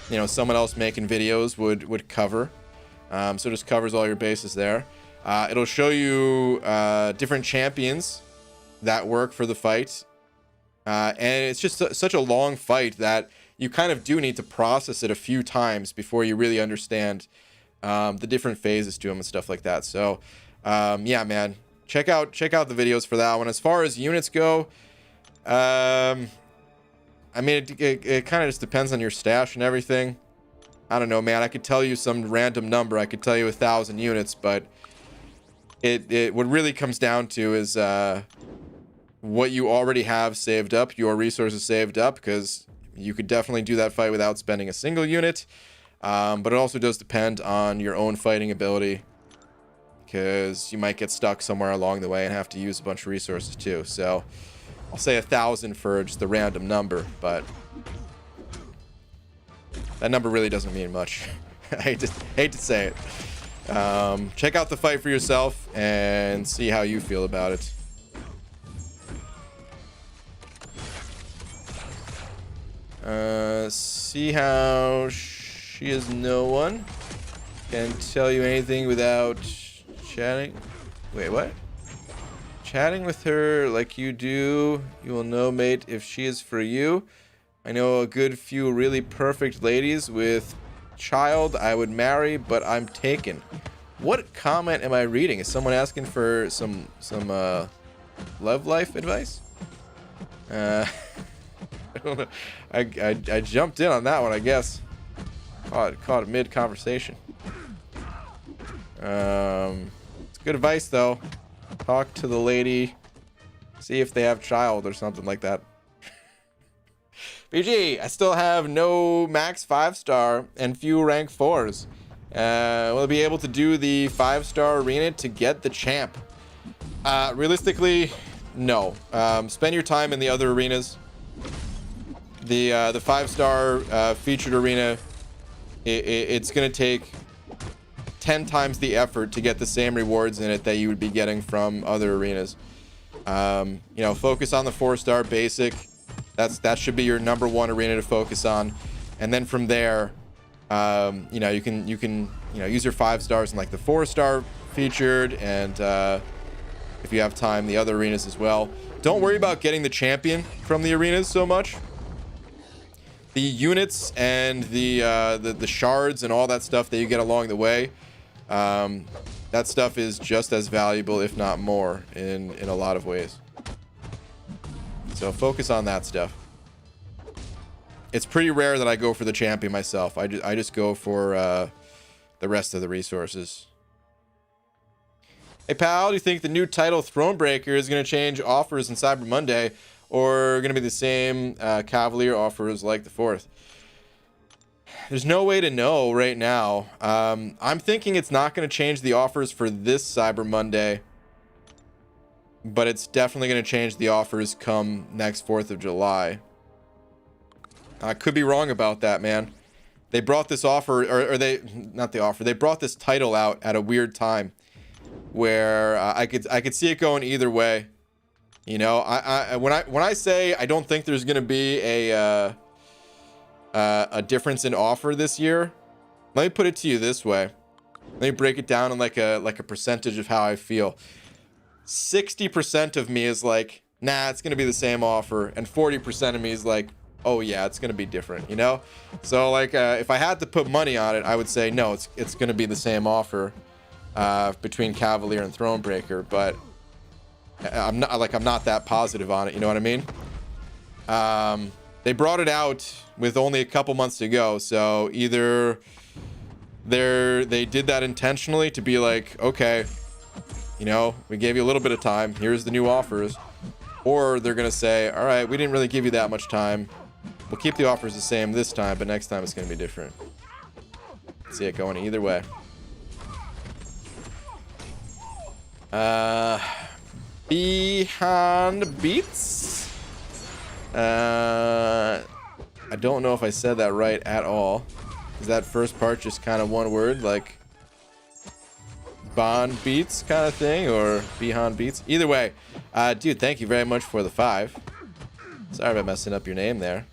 Speaker 1: you know, someone else making videos would cover. So it just covers all your bases there. It'll show you different champions that work for the fight. And it's just such a long fight that you kind of do need to process it a few times before you really understand the different phases to them and stuff like that. So yeah, man, check out the videos for that one. As far as units go, I mean, it kind of just depends on your stash and everything. I don't know, man. I could tell you some random number. I could tell you 1,000 units, but it what really comes down to is what you already have saved up, your resources saved up, because you could definitely do that fight without spending a single unit. But it also does depend on your own fighting ability, because you might get stuck somewhere along the way and have to use a bunch of resources too. So I'll say 1,000 for just the random number, but that number really doesn't mean much. I hate to say it. Check out the fight for yourself and see how you feel about it. See how she is no one. Can't tell you anything without chatting. Wait, what? Chatting with her like you do. You will know, mate, if she is for you. I know a good few really perfect ladies with child I would marry, but I'm taken. What comment am I reading? Is someone asking for some love life advice? I don't know. I jumped in on that one, I guess. Caught it mid conversation. It's good advice though. Talk to the lady, see if they have child or something like that. BG, I still have no max 5-star and few rank 4s. Will I be able to do the 5-star arena to get the champ? Realistically, no. Spend your time in the other arenas. The 5-star featured arena, it's gonna take 10 times the effort to get the same rewards in it that you would be getting from other arenas. You know, focus on the 4-star basic. That should be your #1 arena to focus on, and then from there, you know, you can use your 5 stars in like the 4-star featured, and if you have time, the other arenas as well. Don't worry about getting the champion from the arenas so much. The units and the shards and all that stuff that you get along the way, that stuff is just as valuable, if not more, in a lot of ways. So focus on that stuff. It's pretty rare that I go for the champion myself. I just go for the rest of the resources. Hey pal, do you think the new title Thronebreaker is going to change offers in Cyber Monday, or going to be the same Cavalier offers like the 4th? There's no way to know right now. I'm thinking it's not going to change the offers for this Cyber Monday, but it's definitely going to change the offers come next 4th of July. I could be wrong about that, man. They brought this offer, or they brought this title out at a weird time where I could see it going either way. You know, when I say I don't think there's going to be a difference in offer this year, let me put it to you this way. Let me break it down in like a percentage of how I feel. 60% of me is like, nah, it's going to be the same offer. And 40% of me is like, oh yeah, it's going to be different, you know? So like, if I had to put money on it, I would say, no, it's going to be the same offer between Cavalier and Thronebreaker, but I'm not that positive on it. You know what I mean? They brought it out with only a couple months to go. So either they did that intentionally to be like, okay, you know, we gave you a little bit of time. Here's the new offers. Or they're going to say, all right, we didn't really give you that much time. We'll keep the offers the same this time, but next time it's going to be different. See it going either way. Behind beats. I don't know if I said that right at all. Is that first part just kind of one word, like Bond beats kind of thing, or behind beats? Either way, dude, thank you very much for the 5. Sorry about messing up your name there.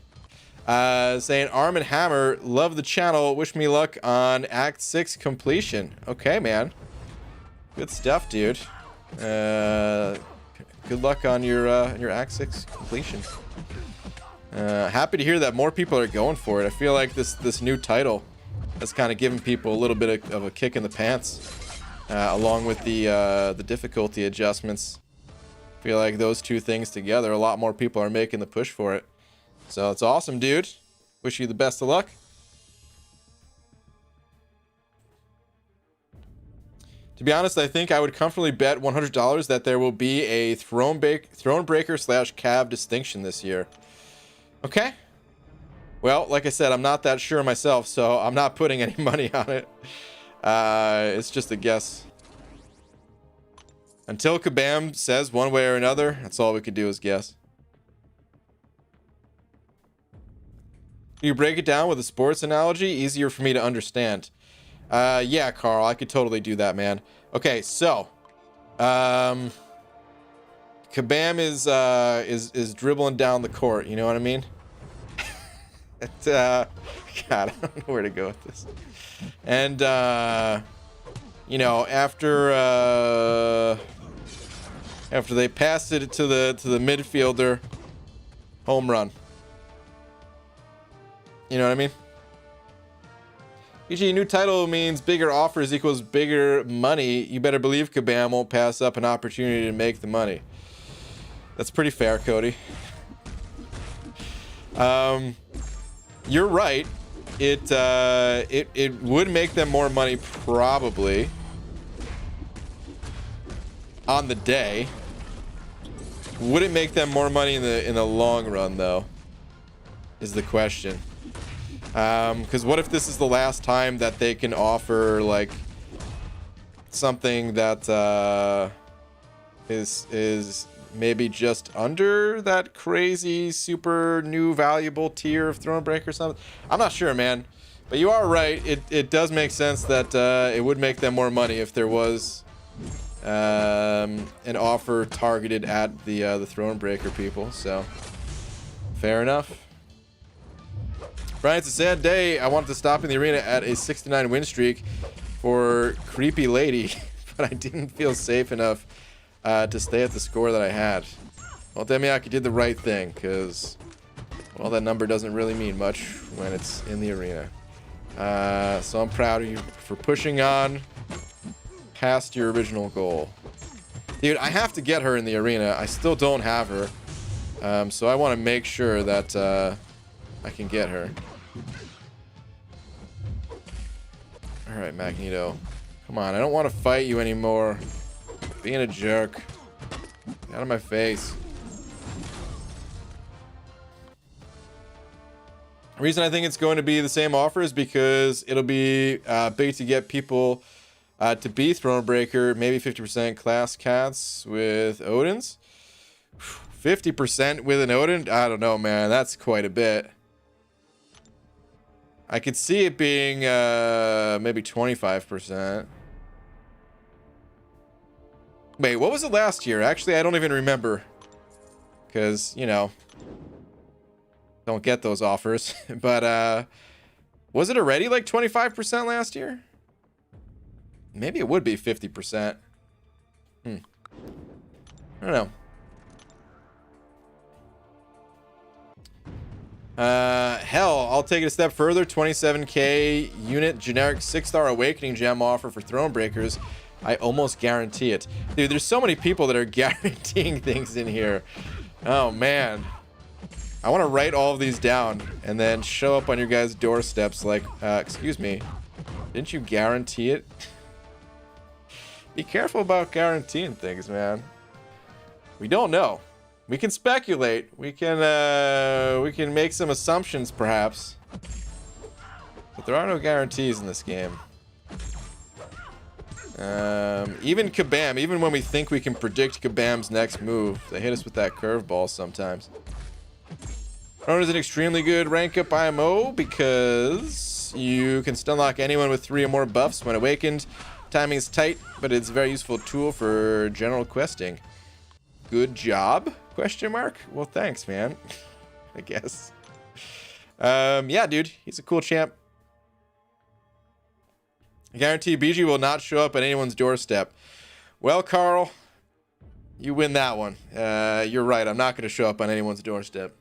Speaker 1: Saying Arm and Hammer, love the channel. Wish me luck on Act 6 completion. Okay, man. Good stuff, dude. Good luck on your Act 6 completion. Happy to hear that more people are going for it. I feel like this new title has kind of given people a little bit of a kick in the pants, along with the difficulty adjustments. I feel like those two things together, a lot more people are making the push for it. So it's awesome, dude. Wish you the best of luck. To be honest, I think I would comfortably bet $100 that there will be a Thronebreaker slash Cav distinction this year. Okay. Well, like I said, I'm not that sure myself, so I'm not putting any money on it. It's just a guess. Until Kabam says one way or another, that's all we could do is guess. You break it down with a sports analogy, easier for me to understand. Yeah, Carl, I could totally do that, man. Okay, so, Kabam is dribbling down the court. You know what I mean? God, I don't know where to go with this. And you know, after they pass it to the midfielder, home run. You know what I mean? Usually, new title means bigger offers equals bigger money. You better believe Kabam won't pass up an opportunity to make the money. That's pretty fair, Cody. You're right. It would make them more money probably on the day. Would it make them more money in the long run though? Is the question. Because what if this is the last time that they can offer like something that is maybe just under that crazy super new valuable tier of Thronebreaker or something? I'm not sure, man, but you are right. It does make sense that it would make them more money if there was an offer targeted at the Thronebreaker people. So fair enough. Brian, it's a sad day. I wanted to stop in the arena at a 69 win streak for Creepy Lady, but I didn't feel safe enough to stay at the score that I had. Well, Demiak, did the right thing, because, well, that number doesn't really mean much when it's in the arena. So I'm proud of you for pushing on past your original goal. Dude, I have to get her in the arena. I still don't have her. So I want to make sure that I can get her. Alright, Magneto. Come on, I don't want to fight you anymore. Being a jerk. Get out of my face. The reason I think it's going to be the same offer is because it'll be big to get people to be Thronebreaker, maybe 50% class cats with Odins. 50% with an Odin? I don't know, man. That's quite a bit. I could see it being maybe 25%. Wait, what was it last year? Actually, I don't even remember. Because, you know, don't get those offers. But, was it already like 25% last year? Maybe it would be 50%. I don't know. Hell, I'll take it a step further. 27k unit generic 6-star awakening gem offer for Thronebreakers. I almost guarantee it. Dude, there's so many people that are guaranteeing things in here. Oh, man. I want to write all of these down and then show up on your guys' doorsteps like, excuse me, didn't you guarantee it? Be careful about guaranteeing things, man. We don't know. We can speculate. We can make some assumptions, perhaps. But there are no guarantees in this game. Even Kabam, even when we think we can predict Kabam's next move, they hit us with that curveball sometimes. Throne is an extremely good rank up IMO because you can stun lock anyone with 3 or more buffs when awakened. Timing is tight, but it's a very useful tool for general questing. Good job? Question mark? Well, thanks, man. I guess. Yeah, dude, he's a cool champ. I guarantee BG will not show up at anyone's doorstep. Well, Carl, you win that one. You're right. I'm not going to show up on anyone's doorstep.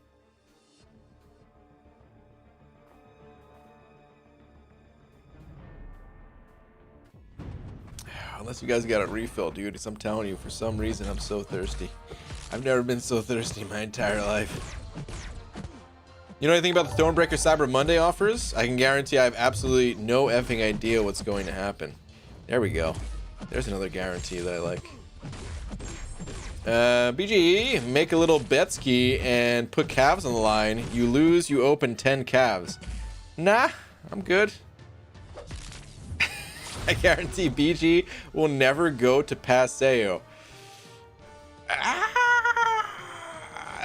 Speaker 1: Unless you guys got a refill, dude. Because I'm telling you, for some reason, I'm so thirsty. I've never been so thirsty in my entire life. You know anything about the Thronebreaker Cyber Monday offers? I can guarantee I have absolutely no effing idea what's going to happen. There we go. There's another guarantee that I like. BG, make a little Betsky and put calves on the line. You lose, you open 10 calves. Nah, I'm good. I guarantee BG will never go to Paseo. I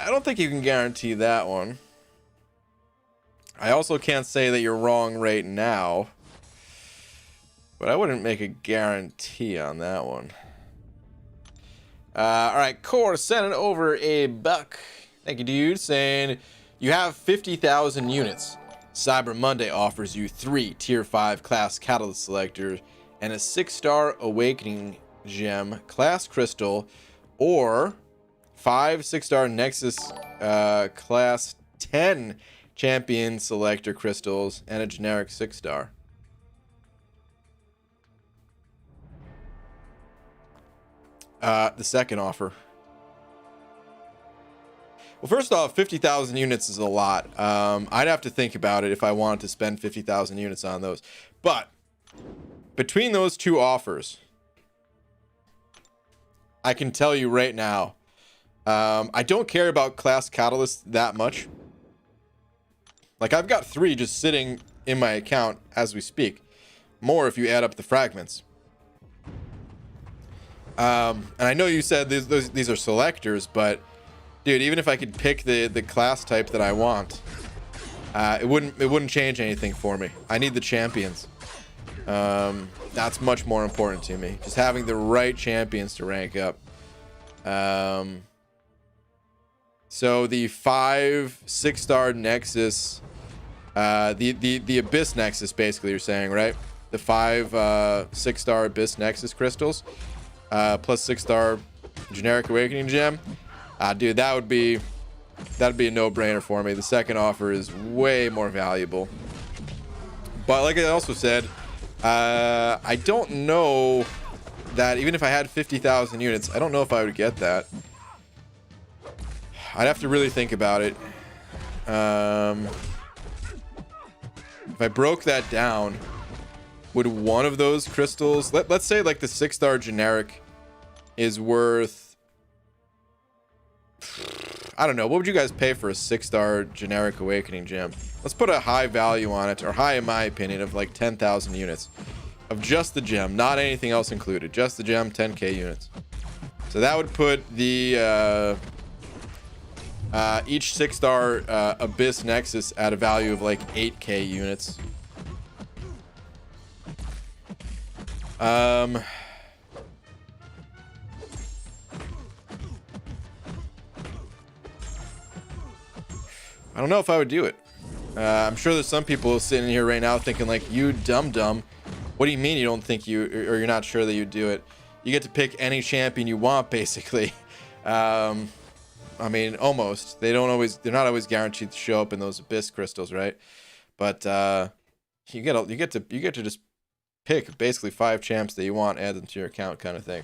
Speaker 1: don't think you can guarantee that one. I also can't say that you're wrong right now. But I wouldn't make a guarantee on that one. Alright, Core sending over a buck. Thank you, dude. Saying you have 50,000 units. Cyber Monday offers you 3 tier 5 class catalyst selectors and a 6-star awakening gem class crystal, or 5 6-star Nexus class 10 champion selector crystals and a generic 6-star. The second offer. Well, first off, 50,000 units is a lot. I'd have to think about it if I wanted to spend 50,000 units on those. But between those two offers, I can tell you right now, I don't care about class catalysts that much. Like, I've got 3 just sitting in my account as we speak. More if you add up the fragments. And I know you said these are selectors, but dude, even if I could pick the class type that I want, it wouldn't change anything for me. I need the champions. That's much more important to me. Just having the right champions to rank up. So the 5 6-star Nexus, the Abyss Nexus, basically, you're saying, right? The 5 6-star Abyss Nexus crystals. Plus 6-star generic awakening gem. Dude, that'd be a no-brainer for me. The second offer is way more valuable. But like I also said, I don't know that even if I had 50,000 units, I don't know if I would get that. I'd have to really think about it. If I broke that down, would one of those crystals, let's say like the 6-star generic is worth, I don't know, what would you guys pay for a 6-star generic awakening gem? Let's put a high value on it, or high in my opinion, of like 10,000 units of just the gem, not anything else included, just the gem, 10k units. So that would put the each 6-star Abyss Nexus at a value of like 8k units. I don't know if I would do it. I'm sure there's some people sitting here right now thinking like, you dumb. What do you mean you don't think you, or you're not sure that you'd do it? You get to pick any champion you want, basically. I mean, almost. They're not always guaranteed to show up in those Abyss crystals, right? But you get to just pick basically 5 champs that you want, add them to your account, kind of thing.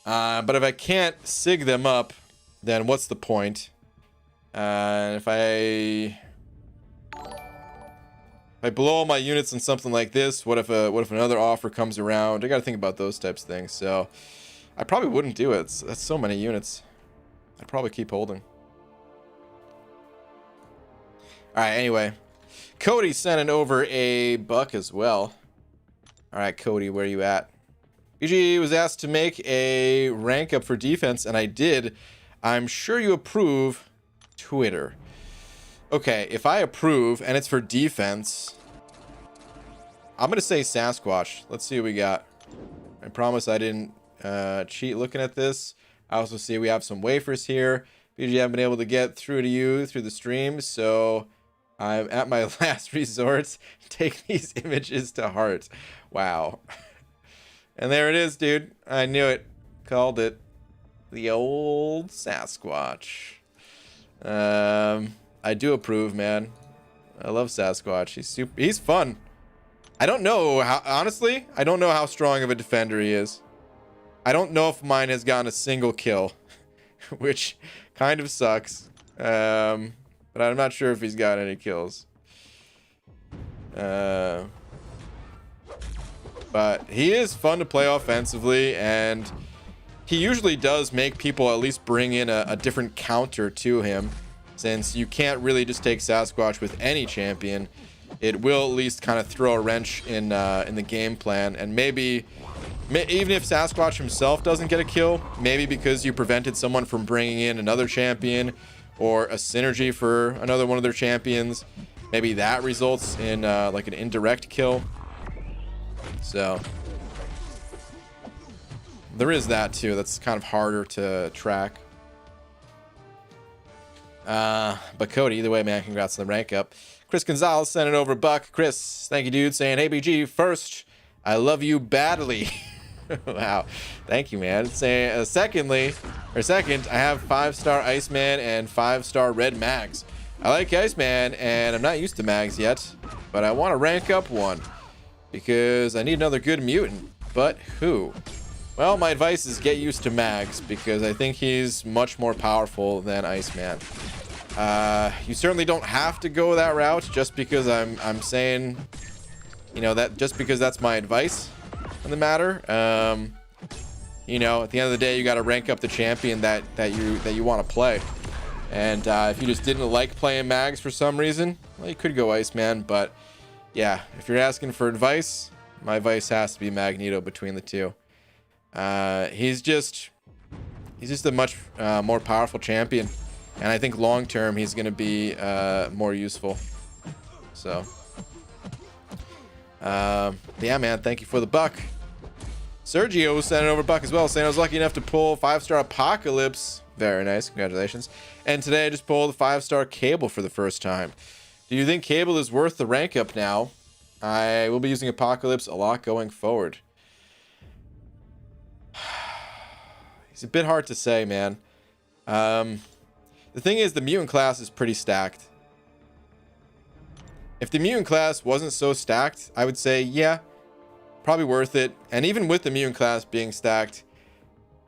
Speaker 1: But if I can't sig them up, then what's the point? If I blow all my units in something like this, what if another offer comes around? I got to think about those types of things. So I probably wouldn't do it. That's so many units. I'd probably keep holding. All right. Anyway, Cody sending over a buck as well. All right, Cody, where are you at? BG was asked to make a rank up for defense, and I did. I'm sure you approve. Twitter. Okay, if I approve and it's for defense, I'm gonna say Sasquatch. Let's see what we got. I promise I didn't cheat looking at this. I also see we have some wafers here. BG haven't been able to get through to you through the stream, so I'm at my last resort. Take these images to heart. Wow. And there it is, dude. I knew it. Called it. The old Sasquatch. I do approve, man. I love Sasquatch. He's fun. I don't know how, honestly, I don't know how strong of a defender he is. I don't know if mine has gotten a single kill, which kind of sucks. But I'm not sure if he's got any kills. but he is fun to play offensively, and he usually does make people at least bring in a different counter to him, since you can't really just take Sasquatch with any champion. It will at least kind of throw a wrench in the game plan, and maybe even if Sasquatch himself doesn't get a kill, maybe because you prevented someone from bringing in another champion or a synergy for another one of their champions, maybe that results in like an indirect kill. So there is that too. That's kind of harder to track. But Cody, either way, man, congrats on the rank up. Chris Gonzalez sent it over. Buck. Chris, thank you, dude, saying, hey, BG, first, I love you badly. Wow. Thank you, man. Saying, second, I have 5-star Iceman and 5-star red mags. I like Iceman, and I'm not used to mags yet, but I want to rank up one because I need another good mutant. But who? Well, my advice is get used to mags because I think he's much more powerful than Iceman. You certainly don't have to go that route just because I'm saying, you know, that just because that's my advice on the matter. You know, at the end of the day, you got to rank up the champion that you want to play. And if you just didn't like playing mags for some reason, well, you could go Iceman. But yeah, if you're asking for advice, my advice has to be Magneto between the two. He's just a much more powerful champion, and I think long term he's going to be more useful. So yeah, man, thank you for the buck. Sergio sent it over buck as well, saying I was lucky enough to pull 5-star Apocalypse. Very nice, congratulations. And today I just pulled a 5-star Cable for the first time. Do you think Cable is worth the rank up now? I will be using Apocalypse a lot going forward. It's a bit hard to say, man. The thing is, the mutant class is pretty stacked. If the mutant class wasn't so stacked, I would say, yeah, probably worth it. And even with the mutant class being stacked,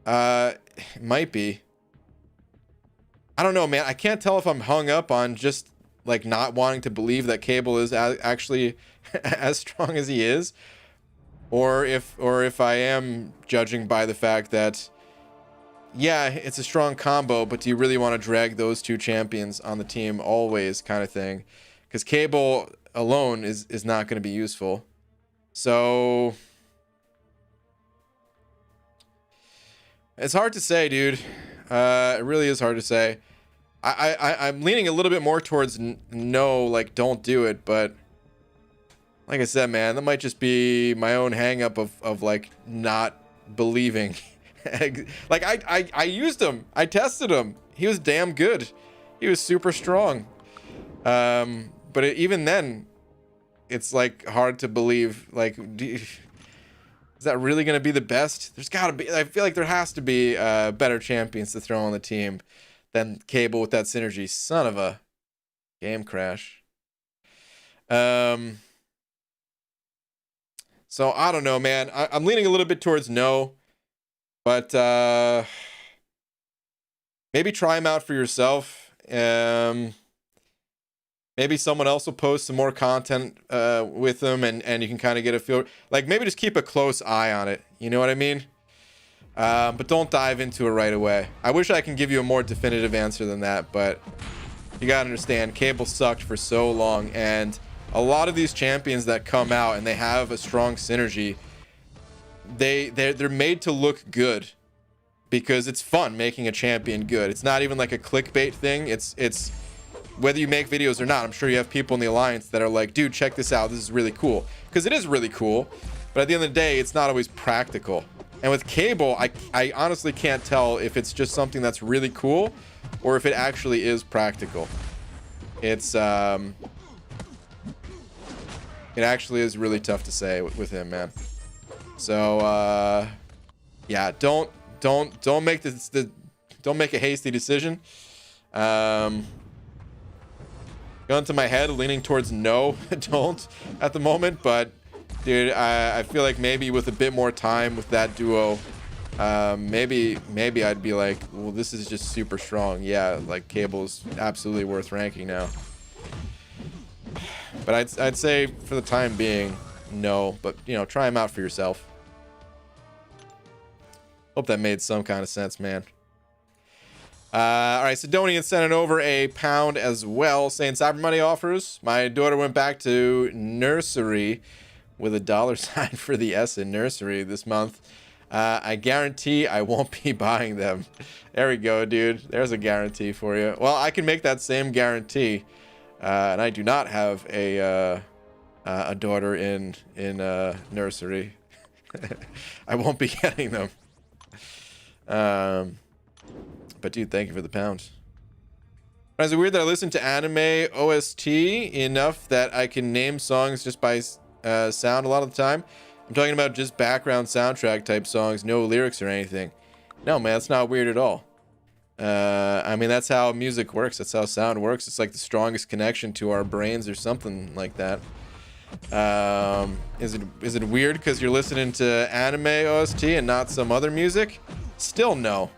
Speaker 1: it might be. I don't know, man. I can't tell if I'm hung up on just like not wanting to believe that Cable is actually as strong as he is, or if I am judging by the fact that, yeah, it's a strong combo, but do you really want to drag those two champions on the team always, kind of thing? Because Cable alone is not going to be useful. So it's hard to say, dude. It really is hard to say. I'm leaning a little bit more towards no, like don't do it, but like I said, man, that might just be my own hang up of like not believing. Like I used him, I tested him, he was damn good, he was super strong, but even then it's like hard to believe. Like, is that really gonna be the best? There's gotta be, I feel like there has to be better champions to throw on the team than Cable with that synergy. Son of a game crash. So I don't know, man. I'm leaning a little bit towards no, but maybe try him out for yourself. Maybe someone else will post some more content with them, and you can kind of get a feel. Like, maybe just keep a close eye on it. You know what I mean? But don't dive into it right away. I wish I can give you a more definitive answer than that, but you gotta understand, Cable sucked for so long, and a lot of these champions that come out and they have a strong synergy, they're made to look good because it's fun making a champion good. It's not even like a clickbait thing. It's whether you make videos or not. I'm sure you have people in the alliance that are like, dude, check this out, this is really cool, because it is really cool, but at the end of the day, it's not always practical. And with Cable, I honestly can't tell if it's just something that's really cool or if it actually is practical. It's it actually is really tough to say with him, man. So yeah, don't make don't make a hasty decision. Gun to my head, leaning towards no, don't at the moment, but dude, I feel like maybe with a bit more time with that duo, maybe I'd be like, well, this is just super strong. Yeah, like Cable's absolutely worth ranking now. But I'd say for the time being, no, but, you know, try them out for yourself. Hope that made some kind of sense, man. All right, Sidonian sending over a £1 as well, saying Cyber Money offers. My daughter went back to nursery with a $sign for the S in nursery this month. I guarantee I won't be buying them. There we go, dude. There's a guarantee for you. Well, I can make that same guarantee, and I do not have a daughter in nursery. I won't be getting them. But dude, thank you for the £1. Is it weird that I listen to anime OST enough that I can name songs just by sound a lot of the time? I'm talking about just background soundtrack type songs, no lyrics or anything. No, man, that's not weird at all. I mean, that's how music works. That's how sound works. It's like the strongest connection to our brains or something like that. Is it weird because you're listening to anime OST and not some other music? Still no.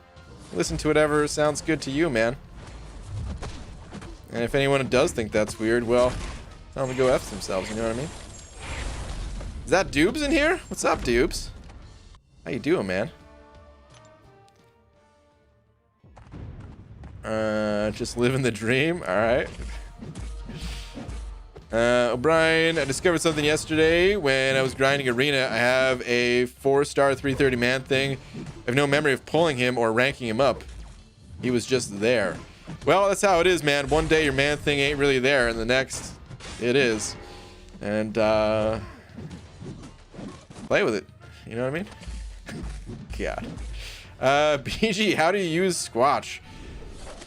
Speaker 1: Listen to whatever sounds good to you, man. And if anyone does think that's weird, well, tell them to go F themselves, you know what I mean? Is that Dubes in here? What's up, Dubes? How you doing, man? Just living the dream. All right. O'Brien, I discovered something yesterday when I was grinding Arena. I have a 4-star 330 man thing. I have no memory of pulling him or ranking him up. He was just there. Well, that's how it is, man. One day your man thing ain't really there, and the next it is. And play with it. You know what I mean? God. BG, how do you use Squatch?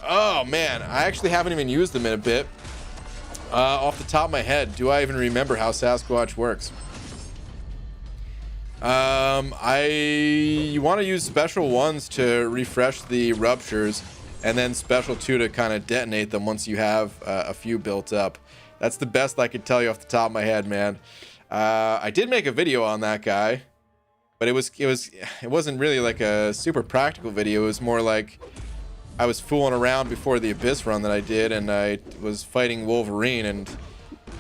Speaker 1: Oh man, I actually haven't even used them in a bit. Off the top of my head, do I even remember how Sasquatch works? You want to use special 1s to refresh the ruptures, and then special 2 to kind of detonate them once you have a few built up. That's the best I could tell you off the top of my head, man. I did make a video on that guy, but it wasn't really like a super practical video. It was more like I was fooling around before the Abyss run that I did, and I was fighting Wolverine and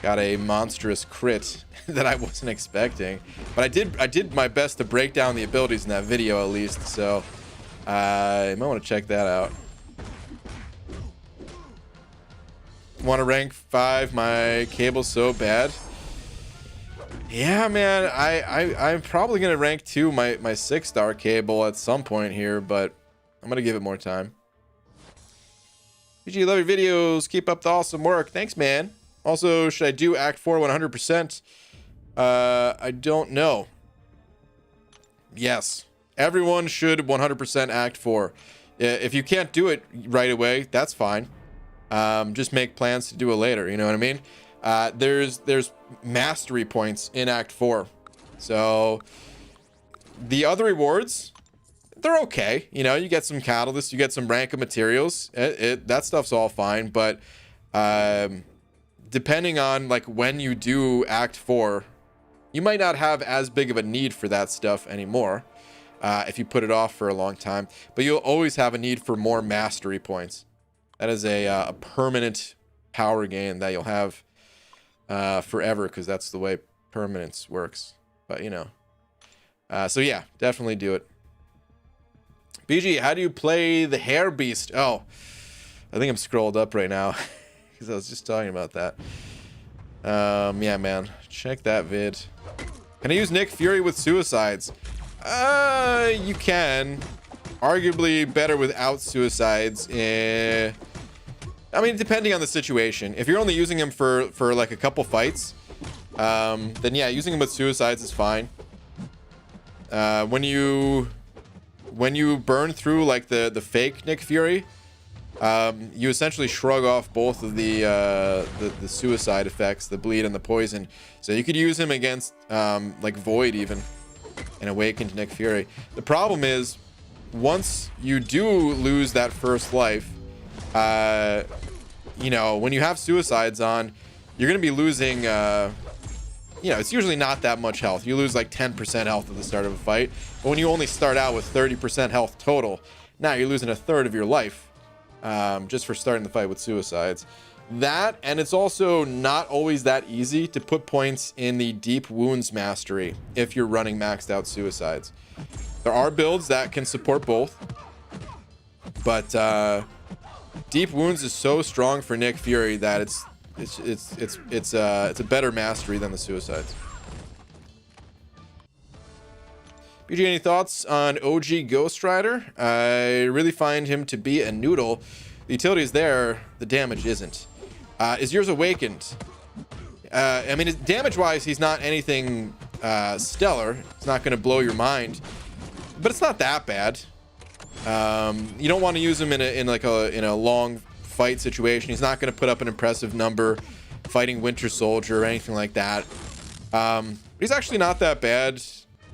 Speaker 1: got a monstrous crit that I wasn't expecting. But I did my best to break down the abilities in that video at least, so I might want to check that out. Want to rank 5 my cable so bad? Yeah, man, I'm probably gonna rank 2 my 6-star cable at some point here, but I'm gonna give it more time. BG, love your videos. Keep up the awesome work. Thanks, man. Also, should I do Act 4 100%? I don't know. Yes. Everyone should 100% Act 4. If you can't do it right away, that's fine. Just make plans to do it later. You know what I mean? There's mastery points in Act 4. So the other rewards, they're okay. You know, you get some catalysts, you get some rank of materials. That stuff's all fine. But depending on like when you do Act 4, you might not have as big of a need for that stuff anymore if you put it off for a long time. But you'll always have a need for more mastery points. That is a permanent power gain that you'll have forever, because that's the way permanence works. But, you know. So, yeah, definitely do it. BG, how do you play the Hair Beast? Oh, I think I'm scrolled up right now because I was just talking about that. Yeah, man. Check that vid. Can I use Nick Fury with suicides? You can. Arguably better without suicides. I mean, depending on the situation. If you're only using him for like a couple fights, then yeah, using him with suicides is fine. When you burn through like the fake Nick Fury, you essentially shrug off both of the suicide effects, the bleed and the poison. So you could use him against like Void even, and awaken to Nick Fury. The problem is, once you do lose that first life, you know, when you have suicides on, you're gonna be losing. You know, it's usually not that much health. You lose like 10% health at the start of a fight. But when you only start out with 30% health total, now you're losing a third of your life just for starting the fight with suicides. That, and it's also not always that easy to put points in the deep wounds mastery if you're running maxed out suicides. There are builds that can support both, but deep wounds is so strong for Nick Fury that it's a better mastery than the suicides. BG, any thoughts on OG Ghost Rider? I really find him to be a noodle. The utility is there, the damage isn't. Is yours awakened? I mean, damage-wise, he's not anything stellar. It's not going to blow your mind, but it's not that bad. You don't want to use him in a long fight situation. He's not going to put up an impressive number fighting Winter Soldier or anything like that. He's actually not that bad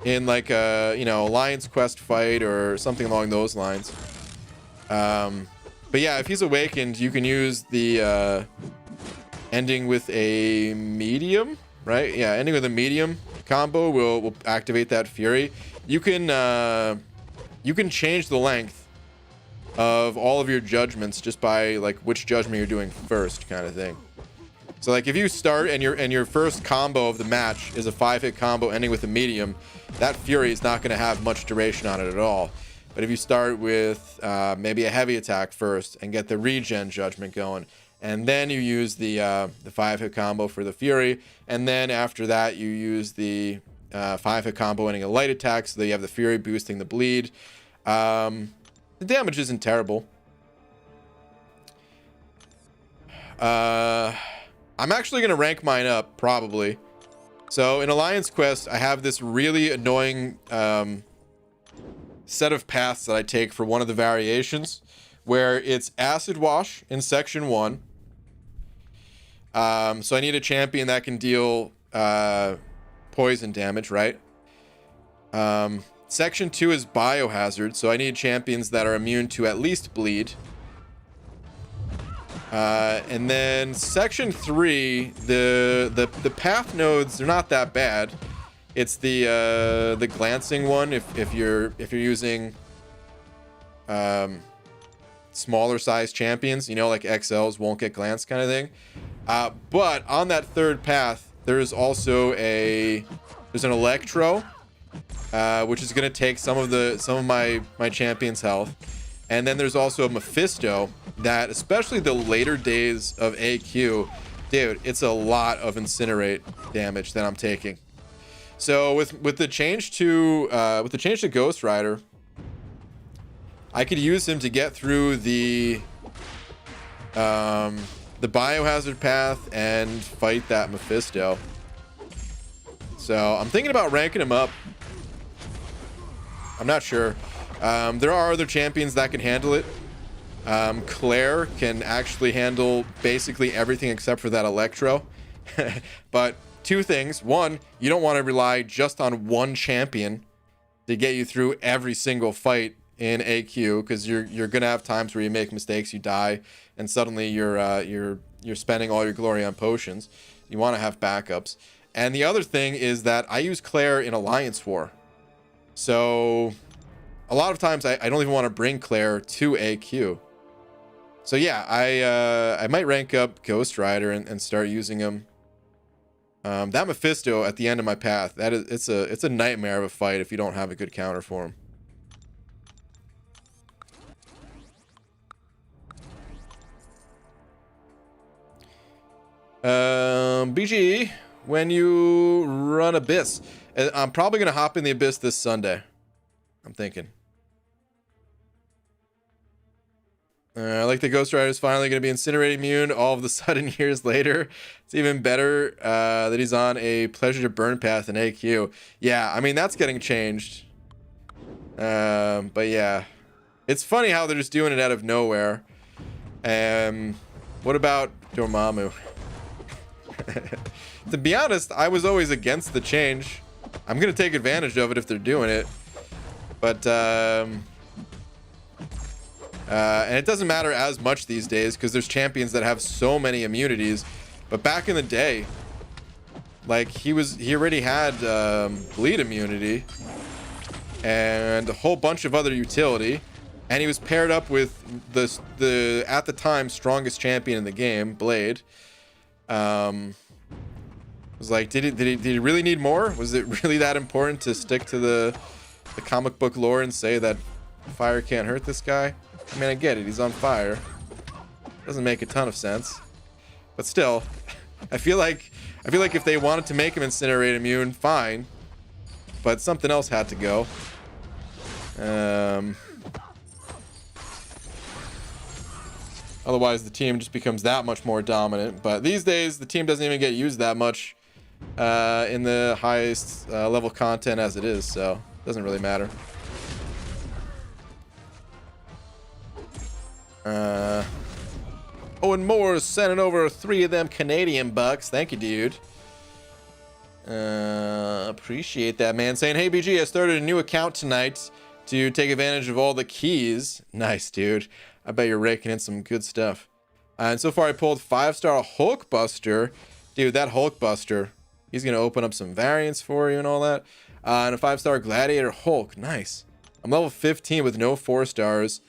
Speaker 1: in like a Alliance Quest fight or something along those lines. But yeah, if he's awakened, you can use the ending with a medium, right? Yeah, ending with a medium combo will activate that Fury. You can change the length of all of your judgments just by like which judgment you're doing first, kind of thing. So like if you start and your first combo of the match is a 5-hit combo ending with a medium, that Fury is not going to have much duration on it at all. But if you start with maybe a heavy attack first and get the regen judgment going, and then you use the 5-hit combo for the Fury, and then after that you use the 5-hit combo ending a light attack, so that you have the Fury boosting the bleed. The damage isn't terrible. I'm actually going to rank mine up, probably. So in Alliance Quest, I have this really annoying set of paths that I take for one of the variations, where it's Acid Wash in Section 1. So I need a champion that can deal poison damage, right? Section 2 is Biohazard, so I need champions that are immune to at least bleed. And then Section 3, the path nodes, they're not that bad. It's the glancing one if you're using smaller size champions, like XLs won't get glanced kind of thing. But on that third path, there's also there's an Electro, which is gonna take some of my champion's health. And then there's also a Mephisto that, especially the later days of AQ, dude, it's a lot of incinerate damage that I'm taking. So with the change to Ghost Rider, I could use him to get through the Biohazard path and fight that Mephisto. So I'm thinking about ranking him up. I'm not sure. There are other champions that can handle it. Claire can actually handle basically everything except for that Electro. But two things. One, you don't want to rely just on one champion to get you through every single fight in AQ, because you're gonna have times where you make mistakes, you die, and suddenly you're spending all your glory on potions. You want to have backups. And the other thing is that I use Claire in Alliance War. So a lot of times I don't even want to bring Claire to AQ. So yeah, I might rank up Ghost Rider and start using him. That Mephisto at the end of my path, it's a nightmare of a fight if you don't have a good counter for him. BG, when you run Abyss, I'm probably gonna hop in the Abyss this Sunday. I'm thinking. I like the Ghost Rider is finally going to be Incinerate immune all of the sudden years later. It's even better that he's on a Pleasure to Burn path in AQ. Yeah, I mean, that's getting changed. But yeah. It's funny how they're just doing it out of nowhere. What about Dormammu? To be honest, I was always against the change. I'm going to take advantage of it if they're doing it. But, and it doesn't matter as much these days because there's champions that have so many immunities. But back in the day, like he already had bleed immunity and a whole bunch of other utility. And he was paired up with the at the time strongest champion in the game, Blade. Was like, did he really need more? Was it really that important to stick to the comic book lore and say that fire can't hurt this guy? I mean, I get it. He's on fire. Doesn't make a ton of sense. But still, I feel like if they wanted to make him incinerate immune, fine. But something else had to go. Otherwise, the team just becomes that much more dominant. But these days, the team doesn't even get used that much in the highest level content as it is, so it doesn't really matter. Owen Moore sending over 3 of them Canadian bucks. Thank you, dude. Appreciate that, man. Saying, hey, BG, I started a new account tonight to take advantage of all the keys. Nice, dude. I bet you're raking in some good stuff. And so far I pulled 5-star Hulkbuster. Dude, that Hulkbuster, he's going to open up some variants for you and all that. And a 5-star Gladiator Hulk. Nice. I'm level 15 with no 4 stars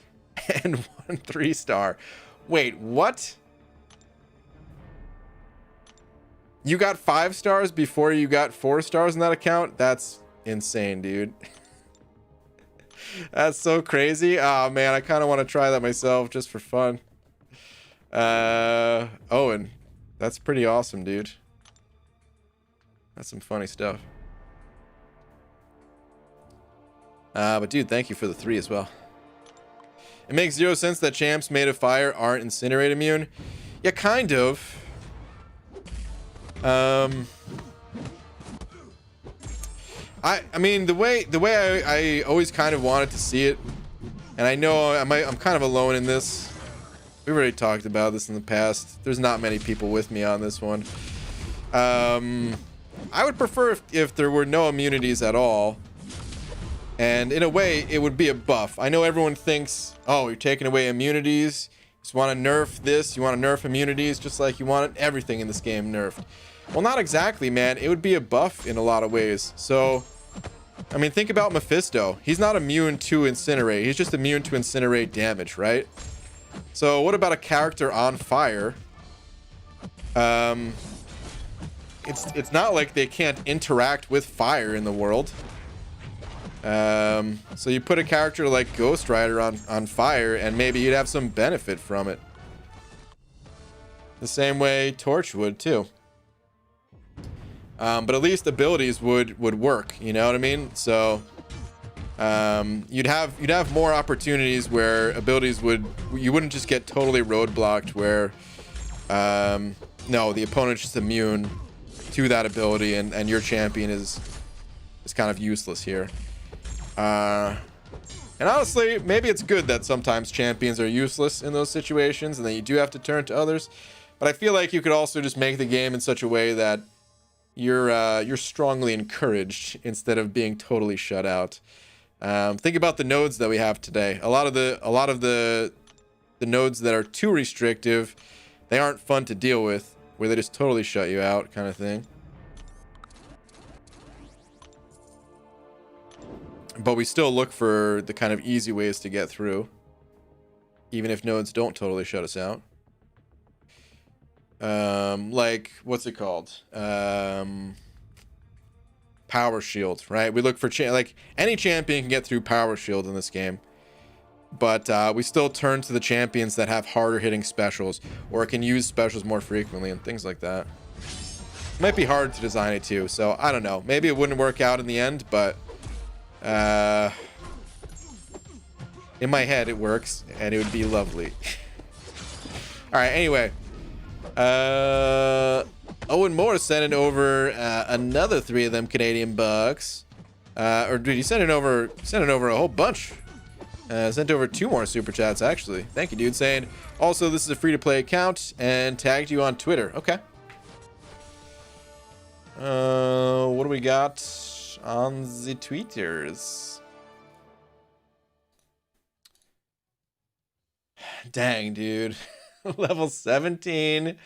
Speaker 1: and 1 3-star. Wait, what? You got 5 stars before you got 4 stars in that account? That's insane, dude. That's so crazy. Oh man, I kind of want to try that myself just for fun. Owen, that's pretty awesome, dude. That's some funny stuff. But dude, thank you for the 3 as well. It makes 0 sense that champs made of fire aren't incinerate immune. Yeah, kind of. I mean, the way I always kind of wanted to see it, and I know I'm kind of alone in this. We've already talked about this in the past. There's not many people with me on this one. I would prefer if there were no immunities at all. And in a way, it would be a buff. I know everyone thinks, oh, you're taking away immunities. You just want to nerf this. You want to nerf immunities just like you want everything in this game nerfed. Well, not exactly, man. It would be a buff in a lot of ways. So, I mean, think about Mephisto. He's not immune to incinerate. He's just immune to incinerate damage, right? So, what about a character on fire? It's not like they can't interact with fire in the world. So you put a character like Ghost Rider on fire, and maybe you'd have some benefit from it. The same way Torch would too. But at least abilities would work, you know what I mean? So you'd have more opportunities where abilities you wouldn't just get totally roadblocked where no, the opponent's just immune to that ability and your champion is kind of useless here. And honestly, maybe it's good that sometimes champions are useless in those situations and that you do have to turn to others. But I feel like you could also just make the game in such a way that you're strongly encouraged instead of being totally shut out. Think about the nodes that we have today. A lot of the nodes that are too restrictive, they aren't fun to deal with, where they just totally shut you out, kind of thing. But we still look for the kind of easy ways to get through, even if nodes don't totally shut us out. Like, what's it called? Power Shield, right? We look for like any champion can get through Power Shield in this game, but we still turn to the champions that have harder hitting specials or can use specials more frequently and things like that. It might be hard to design it too, so I don't know. Maybe it wouldn't work out in the end, but in my head it works and it would be lovely. All right, anyway, Owen Moore sending over another 3 of them Canadian bucks, or dude, he sent it over a whole bunch. Sent over 2 more super chats actually. Thank you, dude. Saying also this is a free-to-play account and tagged you on Twitter. Okay. What do we got on the tweeters? Dang, dude. Level 17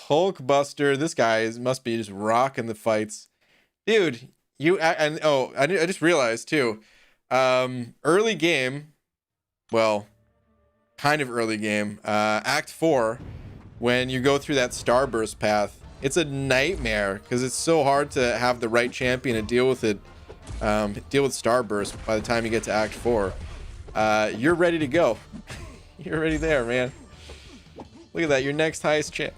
Speaker 1: Hulkbuster. This guy must be just rocking the fights, dude. I just realized too, early game well, kind of early game. Act 4, when you go through that starburst path, it's a nightmare because it's so hard to have the right champion to deal with it. Deal with starburst by the time you get to Act 4. You're ready to go. You're already there, man. Look at that. Your next highest champ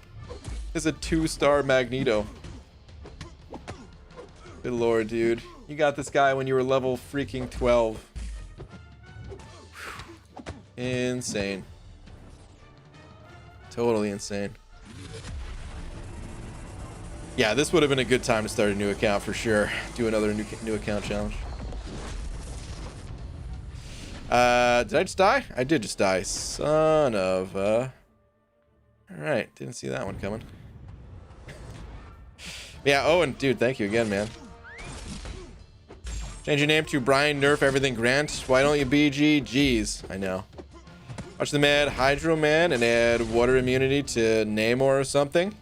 Speaker 1: is a 2-star Magneto. Good lord, dude. You got this guy when you were level freaking 12. Insane. Totally insane. Yeah, this would have been a good time to start a new account for sure. Do another new account challenge. Did I just die? I did just die. Son of a... Alright, didn't see that one coming. Yeah, oh, and dude, thank you again, man. Change your name to Brian Nerf Everything Grant. Why don't you BG? Jeez, I know. Watch them add Hydro Man and add water immunity to Namor or something.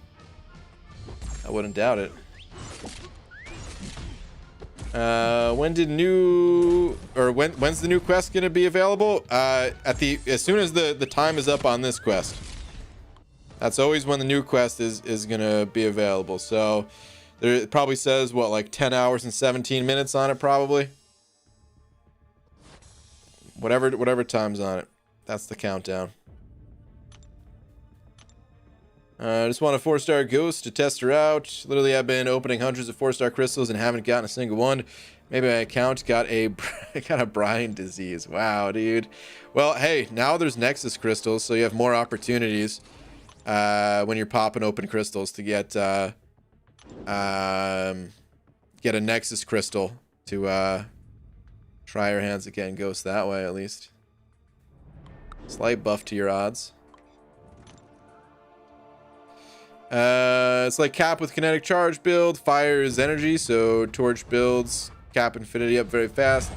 Speaker 1: I wouldn't doubt it. When's the new quest gonna be available? As soon as the time is up on this quest. That's always when the new quest is gonna be available. So there, it probably says what, like 10 hours and 17 minutes on it, probably. Whatever time's on it. That's the countdown. I just want a 4-star ghost to test her out. Literally, I've been opening hundreds of 4-star crystals and haven't gotten a single one. Maybe my account got a Brian disease. Wow, dude. Well, hey, now there's Nexus crystals, so you have more opportunities when you're popping open crystals to get a Nexus crystal to try your hands again. Ghost that way, at least. Slight buff to your odds. It's like Cap with kinetic charge build. Fire is energy, so torch builds Cap infinity up very fast.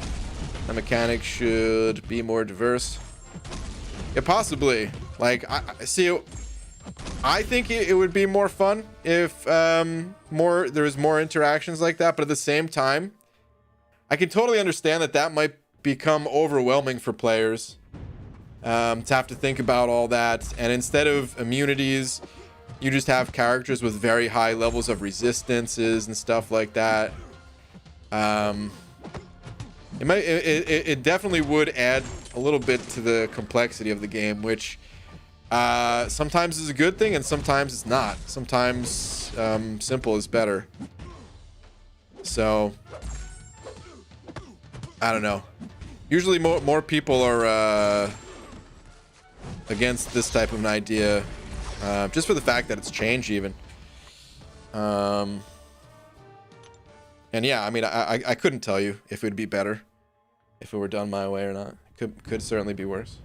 Speaker 1: The mechanic should be more diverse. Yeah, possibly. Like, I think it would be more fun if there was more interactions like that, but at the same time, I can totally understand that might become overwhelming for players. To have to think about all that, and instead of immunities, you just have characters with very high levels of resistances and stuff like that. It definitely would add a little bit to the complexity of the game, which sometimes is a good thing and sometimes it's not. Sometimes simple is better. So I don't know. Usually more people are against this type of an idea, just for the fact that it's change even. And yeah, I mean, I couldn't tell you if it would be better if it were done my way or not. Could certainly be worse.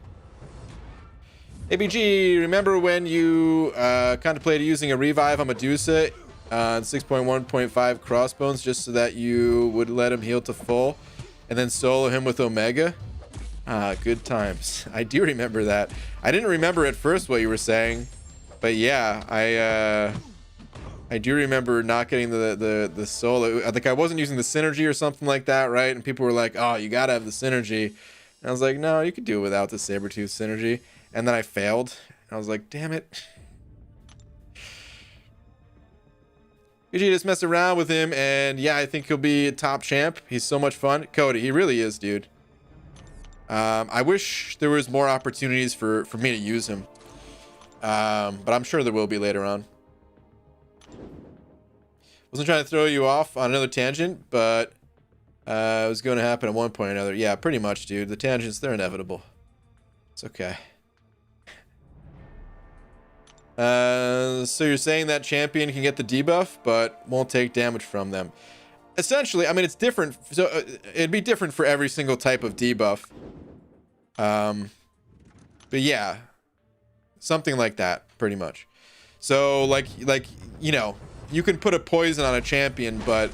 Speaker 1: ABG, remember when you contemplated using a revive on Medusa 6.1.5 crossbones just so that you would let him heal to full and then solo him with Omega? Good times. I do remember that. I didn't remember at first what you were saying, but yeah, I do remember not getting the solo. I think I wasn't using the synergy or something like that, right? And people were like, "Oh, you gotta have the synergy." And I was like, "No, you could do it without the Sabretooth synergy." And then I failed. And I was like, "Damn it." You should just mess around with him, and yeah, I think he'll be a top champ. He's so much fun. Cody, he really is, dude. I wish there was more opportunities for me to use him. But I'm sure there will be later on. Wasn't trying to throw you off on another tangent, but it was going to happen at one point or another. Yeah, pretty much, dude. The tangents, they're inevitable. It's okay. So you're saying that champion can get the debuff, but won't take damage from them. Essentially, I mean, it's different. So it'd be different for every single type of debuff. But yeah, something like that, pretty much. So like, you know, you can put a poison on a champion, but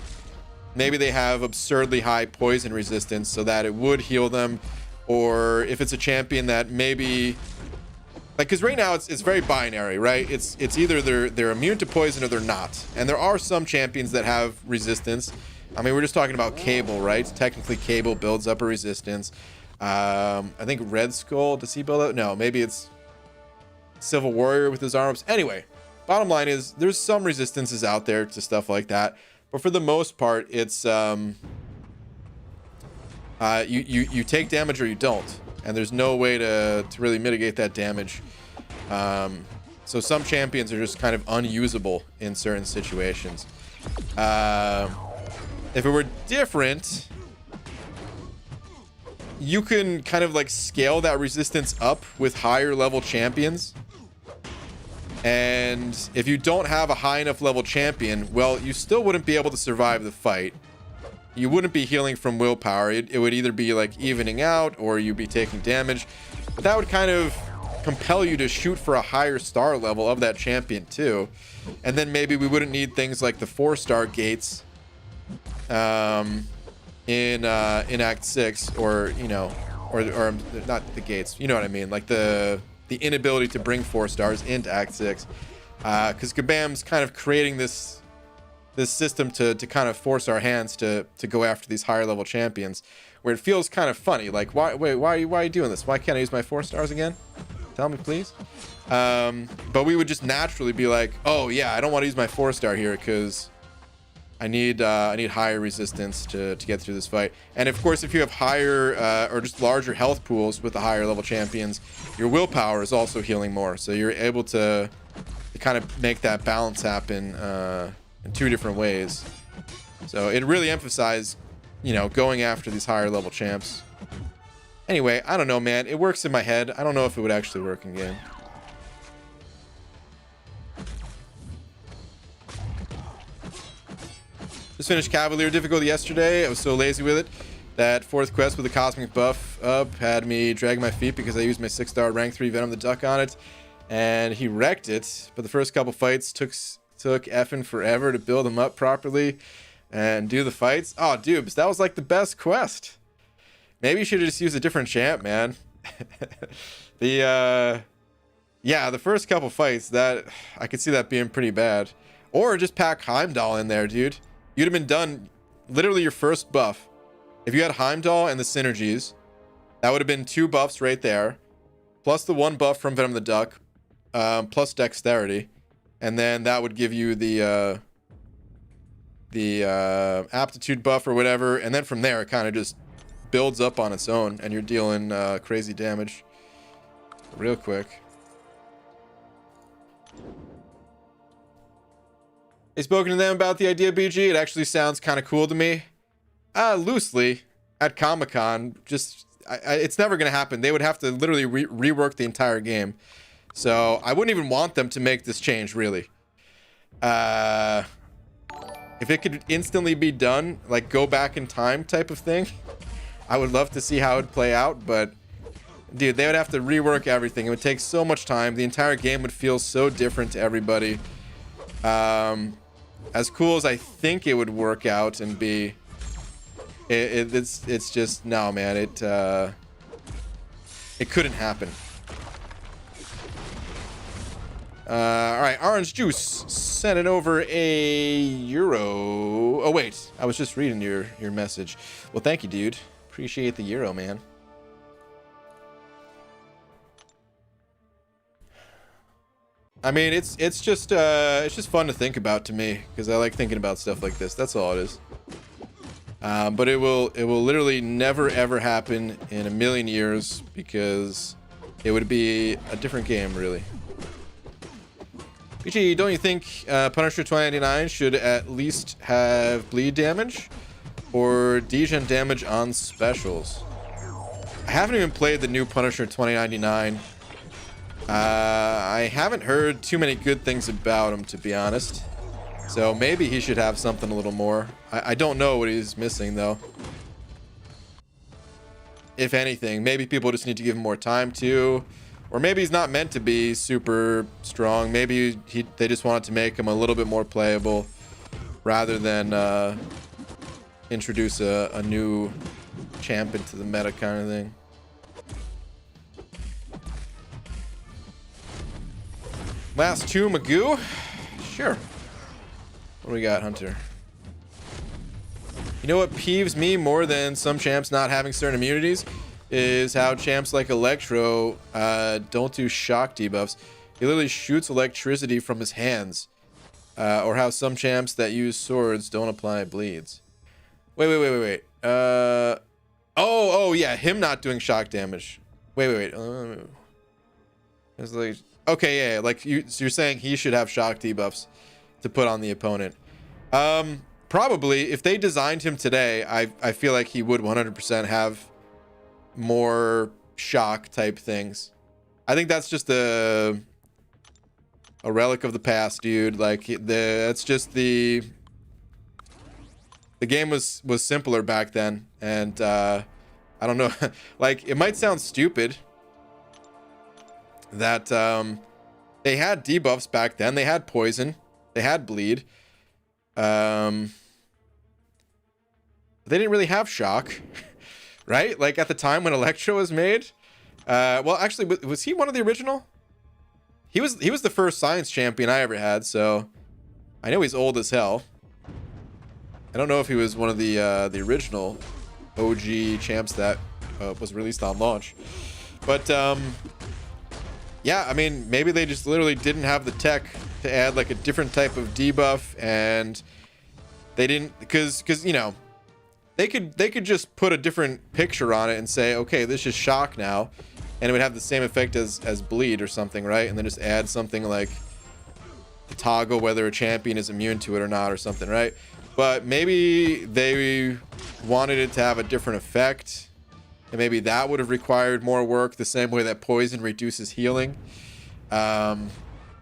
Speaker 1: maybe they have absurdly high poison resistance so that it would heal them. Or if it's a champion that maybe, like, because right now it's very binary, right? It's either they're immune to poison or they're not. And there are some champions that have resistance. I mean, we're just talking about Cable, right? Technically, Cable builds up a resistance. I think Red Skull, does he build it? No, maybe it's Civil Warrior with his arms. Anyway, bottom line is there's some resistances out there to stuff like that, but for the most part, it's you take damage or you don't, and there's no way to really mitigate that damage. So some champions are just kind of unusable in certain situations. If it were different, you can kind of like scale that resistance up with higher level champions. And if you don't have a high enough level champion, well, you still wouldn't be able to survive the fight. You wouldn't be healing from willpower. It would either be like evening out or you'd be taking damage. But that would kind of compel you to shoot for a higher star level of that champion too. And then maybe we wouldn't need things like the 4-star gates in Act 6, or you know, or not the gates, you know what I mean, like the inability to bring 4 stars into Act 6, because Kabam's kind of creating this system to kind of force our hands to go after these higher level champions, where it feels kind of funny, like why are you doing this? Why can't I use my 4 stars again? Tell me, please. But we would just naturally be like, oh yeah, I don't want to use my 4-star here because I need higher resistance to get through this fight. And of course, if you have higher or just larger health pools with the higher level champions, your willpower is also healing more. So you're able to kind of make that balance happen in 2 different ways. So it really emphasized, you know, going after these higher level champs. Anyway, I don't know, man. It works in my head. I don't know if it would actually work in game. Just finished Cavalier difficulty yesterday. I was so lazy with it. That 4th quest with the cosmic buff up had me drag my feet because I used my 6-star rank 3 Venom the Duck on it, and he wrecked it. But the first couple fights took effing forever to build him up properly and do the fights. Oh, Dubes, that was like the best quest. Maybe you should have just used a different champ, man. Yeah, the first couple fights, that I could see that being pretty bad. Or just pack Heimdall in there, dude. You'd have been done literally your first buff. If you had Heimdall and the synergies, that would have been 2 buffs right there, plus the 1 buff from Venom the Duck, plus dexterity, and then that would give you the aptitude buff or whatever, and then from there it kind of just builds up on its own, and you're dealing crazy damage real quick. I spoken to them about the idea, BG. It actually sounds kind of cool to me. Loosely at Comic-Con. Just it's never gonna happen. They would have to literally rework the entire game. So I wouldn't even want them to make this change, really. If it could instantly be done, like go back in time type of thing, I would love to see how it would play out, but dude, they would have to rework everything. It would take so much time. The entire game would feel so different to everybody. As cool as I think it would work out and be, it's just, no, man, it couldn't happen. All right, Orange Juice sent it over €1. Oh wait, I was just reading your message. Well, thank you, dude. Appreciate the euro, man. I mean, it's just fun to think about to me, because I like thinking about stuff like this. That's all it is. But it will literally never ever happen in a million years, because it would be a different game, really. BG, don't you think Punisher 2099 should at least have bleed damage or degen damage on specials? I haven't even played the new Punisher 2099. I haven't heard too many good things about him, to be honest. So maybe he should have something a little more. I don't know what he's missing, though. If anything, maybe people just need to give him more time to. Or maybe he's not meant to be super strong. Maybe they just wanted to make him a little bit more playable, rather than introduce a new champ into the meta kind of thing. Last 2, Magoo? Sure. What do we got, Hunter? You know what peeves me more than some champs not having certain immunities? is how champs like Electro don't do shock debuffs. He literally shoots electricity from his hands. Or how some champs that use swords don't apply bleeds. Wait. Oh, yeah, him not doing shock damage. Wait. It's like, okay, yeah, like so you're saying he should have shock debuffs to put on the opponent. Probably, if they designed him today, I feel like he would 100% have more shock type things. I think that's just a relic of the past, dude. Like that's just the game was simpler back then, and I don't know. Like, it might sound stupid that they had debuffs back then. They had poison, they had bleed. They didn't really have shock, right? Like at the time when Electro was made. Well, actually, was he one of the original? He was the first science champion I ever had, so I know he's old as hell. I don't know if he was one of the original OG champs that was released on launch. But yeah, I mean, maybe they just literally didn't have the tech to add like a different type of debuff, and they didn't, because you know, they could just put a different picture on it and say, okay, this is shock now, and it would have the same effect as bleed or something, right? And then just add something like to toggle whether a champion is immune to it or not or something, right? But maybe they wanted it to have a different effect, and maybe that would have required more work, the same way that poison reduces healing. I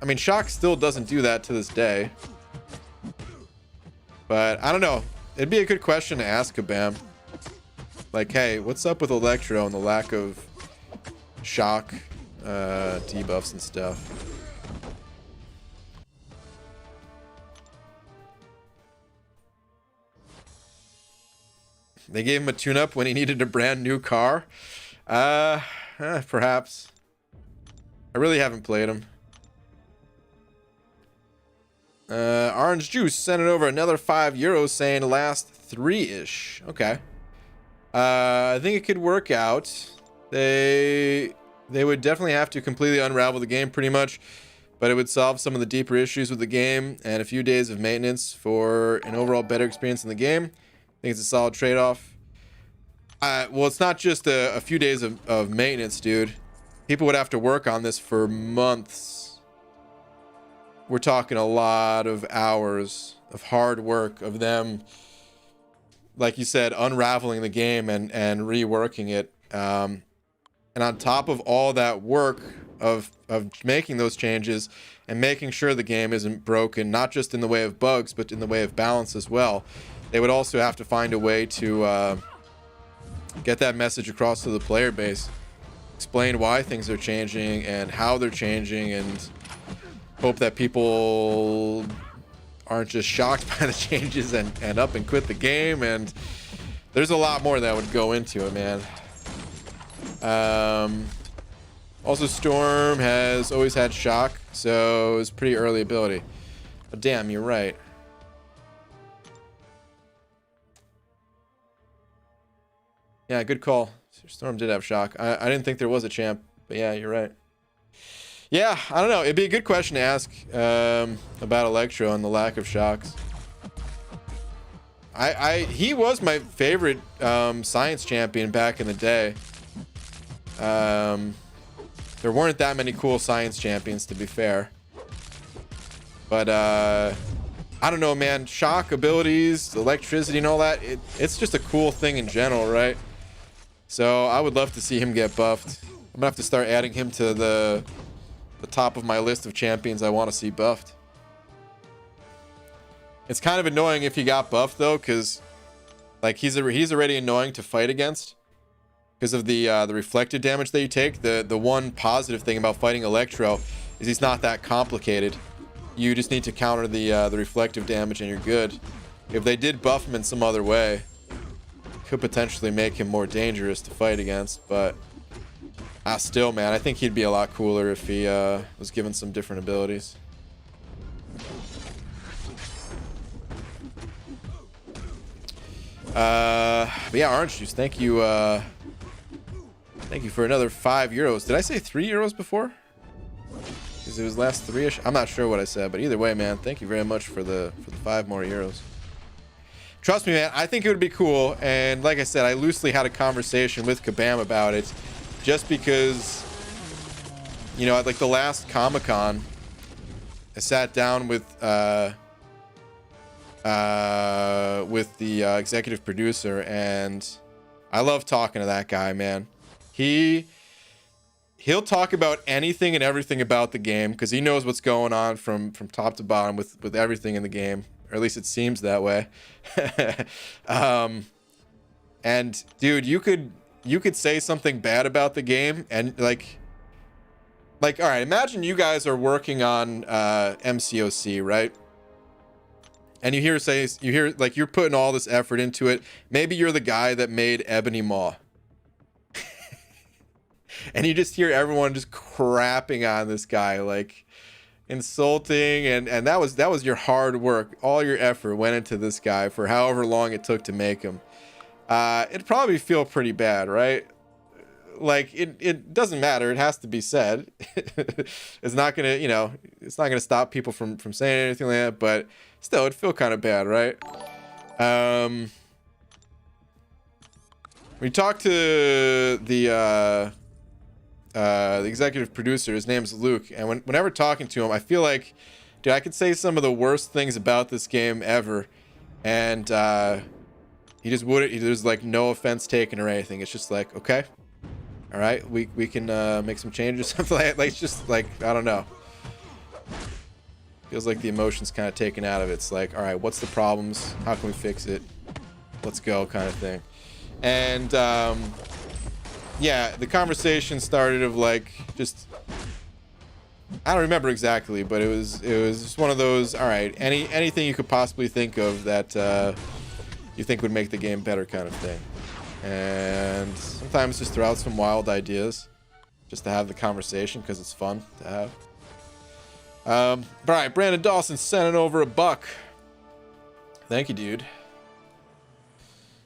Speaker 1: mean, shock still doesn't do that to this day, but I don't know. It'd be a good question to ask Kabam. Like, hey, what's up with Electro and the lack of shock debuffs and stuff? They gave him a tune-up when he needed a brand new car. Perhaps. I really haven't played him. Orange Juice sending over another €5 saying last 3-ish. Okay. I think it could work out. They would definitely have to completely unravel the game pretty much, but it would solve some of the deeper issues with the game and a few days of maintenance for an overall better experience in the game. I think it's a solid trade-off. Well, it's not just a few days of maintenance, dude. People would have to work on this for months. We're talking a lot of hours of hard work of them, like you said, unraveling the game and reworking it. And on top of all that work of making those changes and making sure the game isn't broken, not just in the way of bugs, but in the way of balance as well, they would also have to find a way to get that message across to the player base, explain why things are changing and how they're changing, and hope that people aren't just shocked by the changes and up and quit the game. And there's a lot more that would go into it, man. Also, Storm has always had shock, so it's pretty early ability. But damn, you're right. Yeah, good call. Storm did have shock. I didn't think there was a champ, but yeah, you're right. Yeah, I don't know. It'd be a good question to ask about Electro and the lack of shocks. He was my favorite science champion back in the day. There weren't that many cool science champions, to be fair. But I don't know, man. Shock abilities, electricity, and all that. It's just a cool thing in general, right? So I would love to see him get buffed. I'm gonna have to start adding him to the top of my list of champions I want to see buffed. It's kind of annoying if he got buffed though, because like he's already annoying to fight against because of the reflected damage that you take. The one positive thing about fighting Electro is he's not that complicated. You just need to counter the reflective damage and you're good. If they did buff him in some other way, could potentially make him more dangerous to fight against, but still, man, I think he'd be a lot cooler if he was given some different abilities. But yeah, Orange Juice, thank you Thank you for another €5. Did I say €3 before? Because it was last 3-ish. I'm not sure what I said, but either way, man, thank you very much for the 5 more euros. Trust me, man, I think it would be cool. And like I said, I loosely had a conversation with Kabam about it, just because, you know, at like the last Comic-Con, I sat down with the executive producer, and I love talking to that guy, man. He'll talk about anything and everything about the game, because he knows what's going on from top to bottom with everything in the game, or at least it seems that way. And dude, you could say something bad about the game, and like all right, imagine you guys are working on MCOC, right? And you hear like you're putting all this effort into it. Maybe you're the guy that made Ebony Maw. And you just hear everyone just crapping on this guy, like insulting, and that was your hard work. All your effort went into this guy for however long it took to make him. It'd probably feel pretty bad, right? Like it doesn't matter. It has to be said. It's not gonna, you know, it's not gonna stop people from saying anything like that, but still, it'd feel kind of bad, right? We talked to the executive producer. His name's Luke, and whenever talking to him, I feel like, dude, I could say some of the worst things about this game ever, and he just wouldn't. There's like no offense taken or anything. It's just like, okay, all right, we can make some changes, something like that. Like, it's just like, I don't know. Feels like the emotion's kind of taken out of it. It's like, all right, what's the problems? How can we fix it? Let's go, kind of thing. And yeah, the conversation started of like, just, I don't remember exactly, but it was just one of those, all right, anything you could possibly think of that you think would make the game better, kind of thing. And sometimes just throw out some wild ideas just to have the conversation, because it's fun to have. All right, Brandon Dawson sending over $1. Thank you, dude.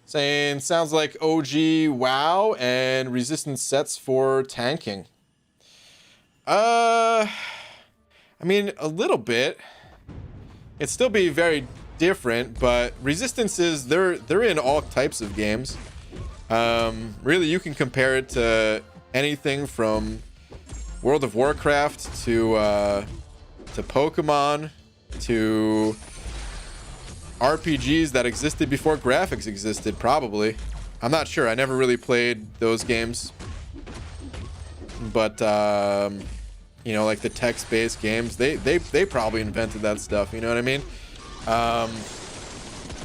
Speaker 1: Saying, sounds like OG WoW and resistance sets for tanking. I mean, a little bit. It'd still be very different, but resistances, they're in all types of games. Really, you can compare it to anything from World of Warcraft to Pokemon to RPGs that existed before graphics existed, probably. I'm not sure. I never really played those games. But, you know, like the text-based games, they probably invented that stuff, you know what I mean?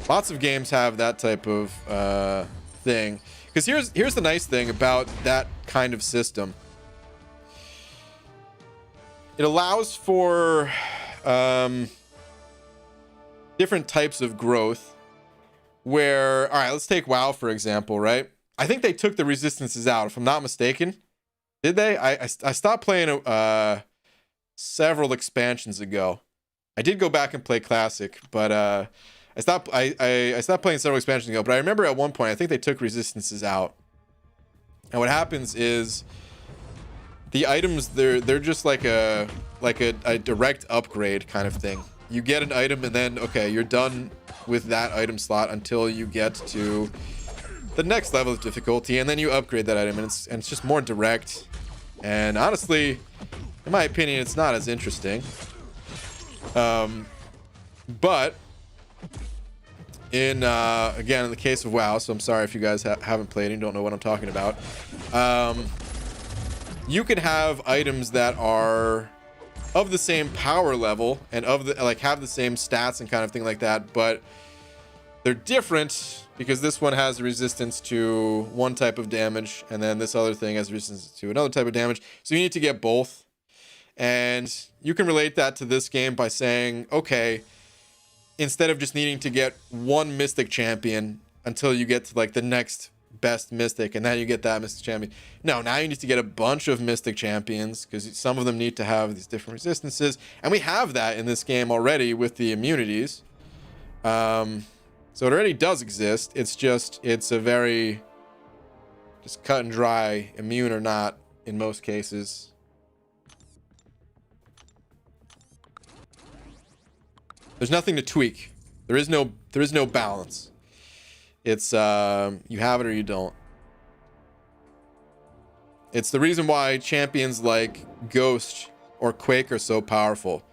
Speaker 1: Lots of games have that type of thing. Because here's the nice thing about that kind of system. It allows for different types of growth where, all right, let's take WoW, for example, right? I think they took the resistances out, if I'm not mistaken. Did they? I stopped playing several expansions ago. I did go back and play Classic, but I stopped playing several expansions ago. But I remember at one point, I think they took resistances out. And what happens is the items, they're just like a direct upgrade kind of thing. You get an item and then, okay, you're done with that item slot until you get to the next level of difficulty, and then you upgrade that item, and it's just more direct. And honestly, in my opinion, it's not as interesting. But in again, in the case of WoW, so I'm sorry if you guys haven't played and don't know what I'm talking about. You can have items that are of the same power level and of the have the same stats and kind of thing like that, but they're different because this one has resistance to one type of damage, and then this other thing has resistance to another type of damage. So you need to get both. And you can relate that to this game by saying, okay, instead of just needing to get one Mystic champion until you get to like the next best Mystic, and then you get that Mystic champion. No, now you need to get a bunch of Mystic champions because some of them need to have these different resistances. And we have that in this game already with the immunities. So it already does exist. It's just, it's a very Just cut and dry, immune or not, in most cases. There's nothing to tweak. There is no balance. It's you have it or you don't. It's the reason why champions like Ghost or Quake are so powerful.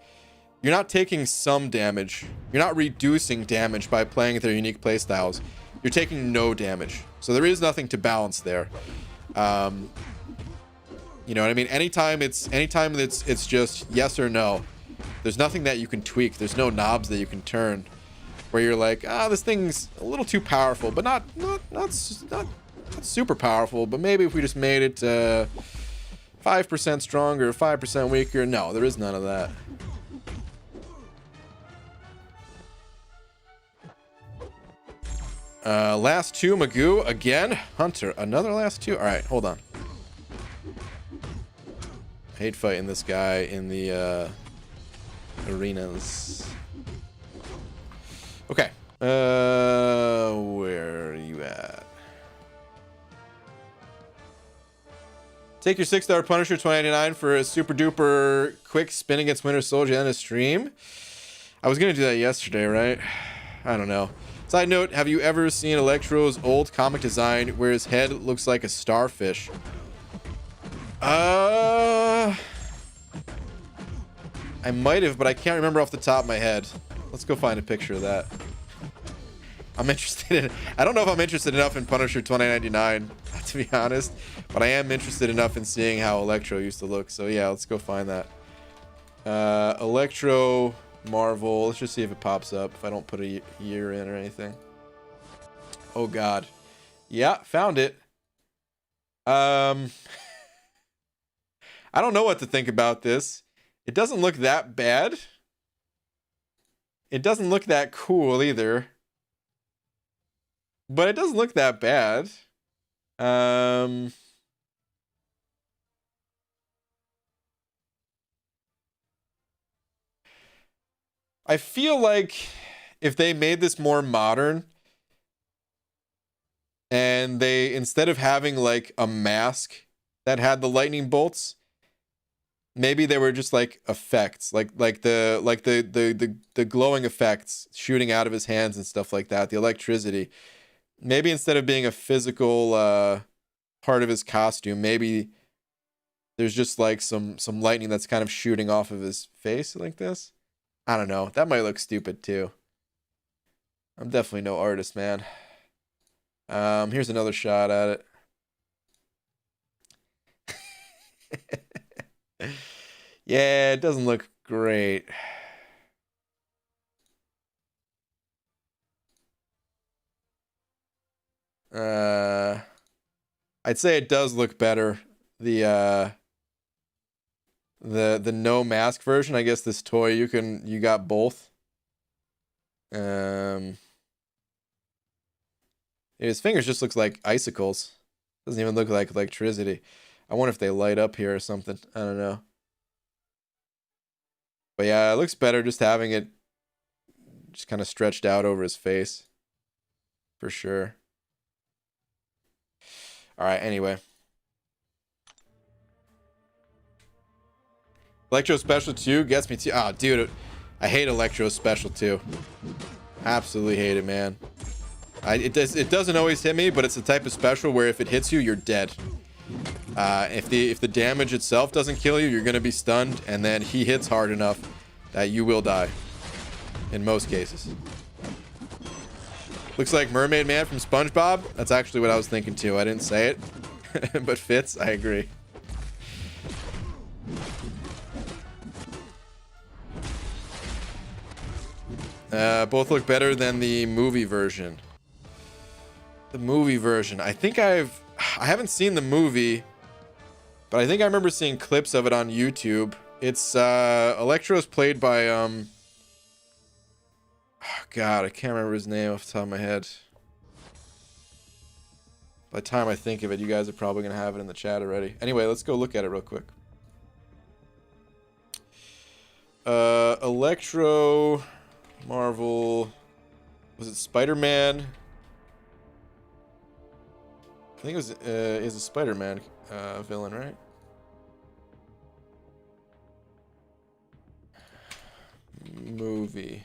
Speaker 1: You're not taking some damage. You're not reducing damage by playing their unique playstyles. You're taking no damage. So there is nothing to balance there. You know what I mean? Anytime it's just yes or no. There's nothing that you can tweak. There's no knobs that you can turn where you're like, this thing's a little too powerful, but not super powerful, but maybe if we just made it 5% stronger, 5% weaker. No, there is none of that. Last two, Magoo again. Hunter, another last two. All right, hold on. Hate fighting this guy in the arenas. Okay. Where are you at? Take your $6 Punisher $20.99 for a super duper quick spin against Winter Soldier and a stream. I was gonna do that yesterday, right? I don't know. Side note, have you ever seen Electro's old comic design where his head looks like a starfish? I might have, but I can't remember off the top of my head. Let's go find a picture of that. I'm interested in... I don't know if I'm interested enough in Punisher 2099, to be honest. But I am interested enough in seeing how Electro used to look. So yeah, let's go find that. Electro, Marvel. Let's just see if it pops up. If I don't put a year in or anything. Oh, God. Yeah, found it. I don't know what to think about this. It doesn't look that bad. It doesn't look that cool either. But it doesn't look that bad. I feel like if they made this more modern and they, instead of having like a mask that had the lightning bolts, maybe they were just like effects, like the glowing effects shooting out of his hands and stuff like that, the electricity. Maybe instead of being a physical part of his costume, maybe there's just like some lightning that's kind of shooting off of his face like this. I don't know. That might look stupid too. I'm definitely no artist, man. Here's another shot at it. Yeah, it doesn't look great. I'd say it does look better. The no mask version. I guess this toy you got both. His fingers just looks like icicles. Doesn't even look like electricity. I wonder if they light up here or something. I don't know. But yeah, it looks better just having it just kind of stretched out over his face. For sure. Alright, anyway. Electro Special 2 gets me too. Oh, dude. I hate Electro Special 2. Absolutely hate it, man. It doesn't always hit me, but it's the type of special where if it hits you, you're dead. If the damage itself doesn't kill you, you're gonna be stunned, and then he hits hard enough that you will die. In most cases. Looks like Mermaid Man from SpongeBob. That's actually what I was thinking too. I didn't say it, but fits. I agree. Both look better than the movie version. The movie version. I haven't seen the movie, but I think I remember seeing clips of it on YouTube. It's Electro's played by oh God, I can't remember his name off the top of my head. By the time I think of it, you guys are probably gonna have it in the chat already. Anyway, let's go look at it real quick. Electro, Marvel, was it Spider-Man? I think it was is a Spider-Man villain, right? Movie.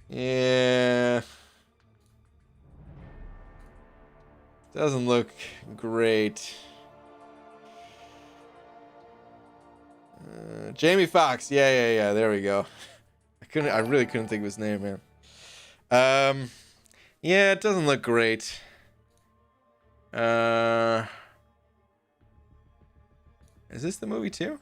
Speaker 1: Yeah. Doesn't look great. Jamie Foxx. Yeah. There we go. I really couldn't think of his name, man. Yeah, it doesn't look great. Is this the movie too?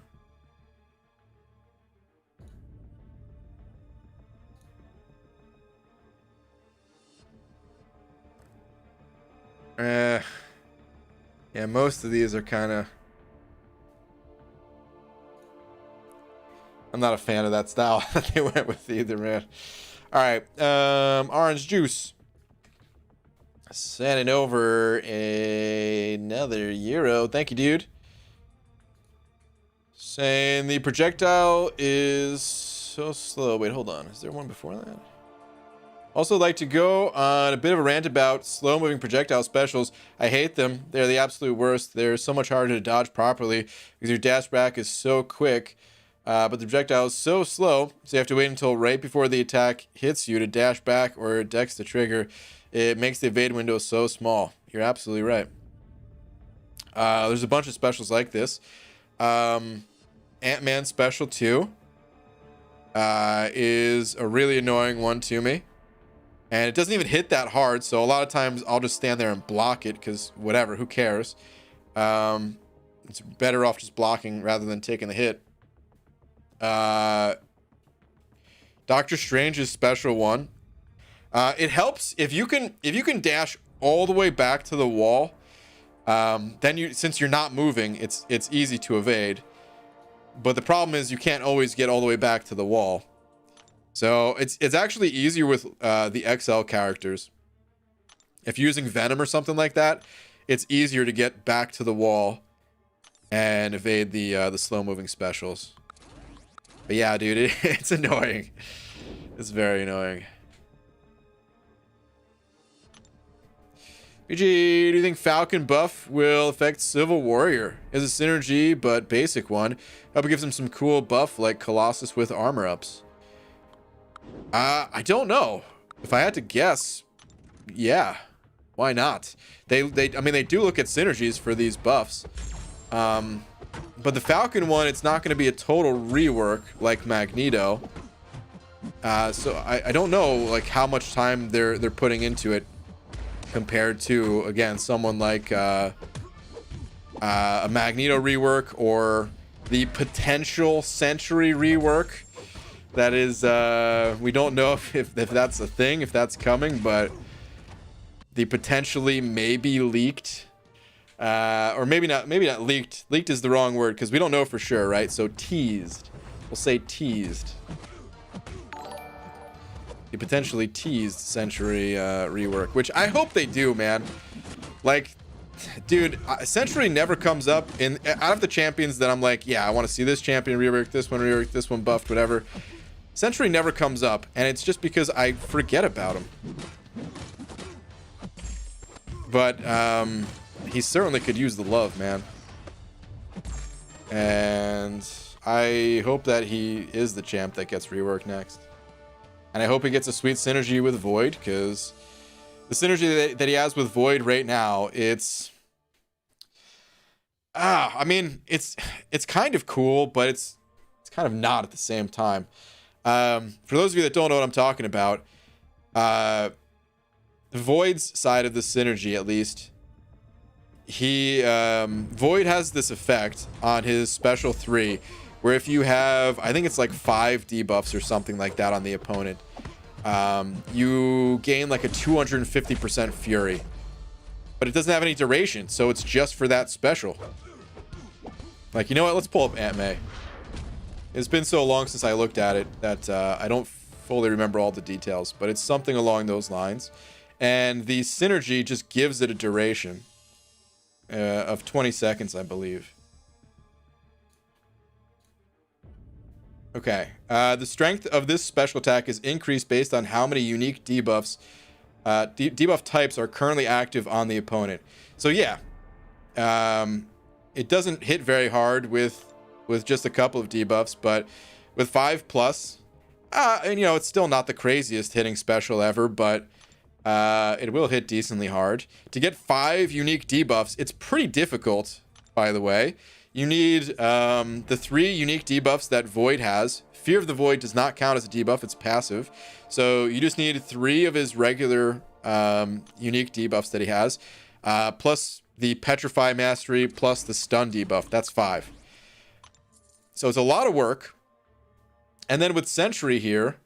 Speaker 1: Yeah, most of these are kind of... I'm not a fan of that style that they went with either, man. All right, orange juice. Sending over another euro. Thank you, dude. Saying the projectile is so slow. Wait, hold on. Is there one before that? Also like to go on a bit of a rant about slow-moving projectile specials. I hate them. They're the absolute worst. They're so much harder to dodge properly because your dash back is so quick. But the projectile is so slow, so you have to wait until right before the attack hits you to dash back or dex the trigger. It makes the evade window so small. You're absolutely right. There's a bunch of specials like this. Ant-Man special 2 is a really annoying one to me. And it doesn't even hit that hard, so a lot of times I'll just stand there and block it, because whatever, who cares? It's better off just blocking rather than taking the hit. Doctor Strange's special one. It helps if you can dash all the way back to the wall. Then since you're not moving, it's easy to evade. But the problem is you can't always get all the way back to the wall. So it's actually easier with the XL characters. If you're using Venom or something like that, it's easier to get back to the wall and evade the slow-moving specials. But yeah, dude, it's annoying. It's very annoying. BG, do you think Falcon buff will affect Civil Warrior? Is a synergy, but basic one. Hope it gives him some cool buff like Colossus with armor ups. I don't know. If I had to guess, yeah, why not? I mean, they do look at synergies for these buffs. But the Falcon one, it's not going to be a total rework like Magneto. So I don't know like how much time they're putting into it compared to, again, someone like a Magneto rework or the potential Sentry rework. That is, we don't know if that's a thing, if that's coming, but the potentially maybe leaked, or maybe not leaked. Leaked is the wrong word because we don't know for sure, right? So teased. We'll say teased. The potentially teased Sentry rework, which I hope they do, man. Like, dude, Sentry never comes up out of the champions that I'm like, yeah, I want to see this champion rework, this one buffed, whatever. Sentry never comes up, and it's just because I forget about him. But he certainly could use the love, man. And I hope that he is the champ that gets reworked next. And I hope he gets a sweet synergy with Void, because the synergy that he has with Void right now, it's... I mean, it's kind of cool, but it's kind of not at the same time. For those of you that don't know what I'm talking about, Void's side of the synergy, at least, Void has this effect on his special 3, where if you have, I think it's like 5 debuffs or something like that on the opponent, you gain like a 250% fury, but it doesn't have any duration, so it's just for that special. Like, you know what? Let's pull up Aunt May. It's been so long since I looked at it that I don't fully remember all the details, but it's something along those lines. And the synergy just gives it a duration of 20 seconds, I believe. Okay. The strength of this special attack is increased based on how many unique debuffs debuff types are currently active on the opponent. So yeah, it doesn't hit very hard with just a couple of debuffs, but with 5+, and you know, it's still not the craziest hitting special ever, but it will hit decently hard. To get 5 unique debuffs, it's pretty difficult, by the way. You need the 3 unique debuffs that Void has. Fear of the Void does not count as a debuff, it's passive. So you just need 3 of his regular unique debuffs that he has, plus the Petrify Mastery, plus the Stun debuff. That's 5. So it's a lot of work. And then with Sentry here,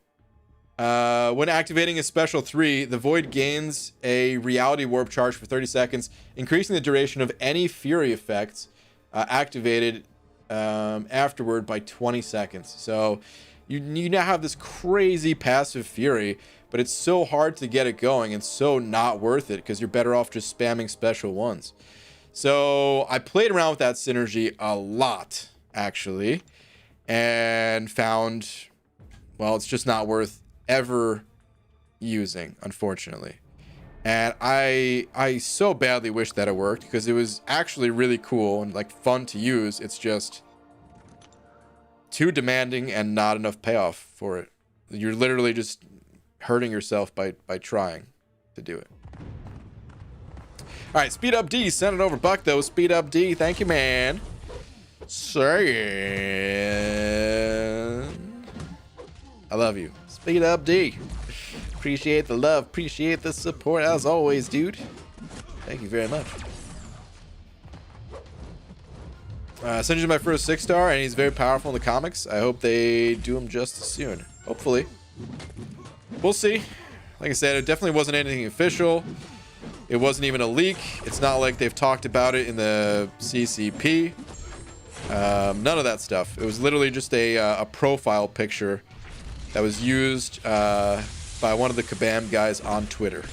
Speaker 1: when activating a special 3, the Void gains a reality warp charge for 30 seconds, increasing the duration of any Fury effects activated afterward by 20 seconds. So you now have this crazy passive Fury, but it's so hard to get it going and so not worth it because you're better off just spamming special ones. So I played around with that synergy a lot, actually, and found, well, it's just not worth ever using, unfortunately. And I so badly wish that it worked because it was actually really cool and like fun to use. It's just too demanding and not enough payoff for it. You're literally just hurting yourself by trying to do it. All right, Speed Up D, send it over Buck though. Speed Up D, thank you, man. Saying, I love you. Speed Up D. Appreciate the love, appreciate the support as always, dude. Thank you very much. Send you my first 6-star, and he's very powerful in the comics. I hope they do him justice soon. Hopefully. We'll see. Like I said, it definitely wasn't anything official. It wasn't even a leak. It's not like they've talked about it in the CCP. None of that stuff. It was literally just a profile picture that was used by one of the Kabam guys on Twitter.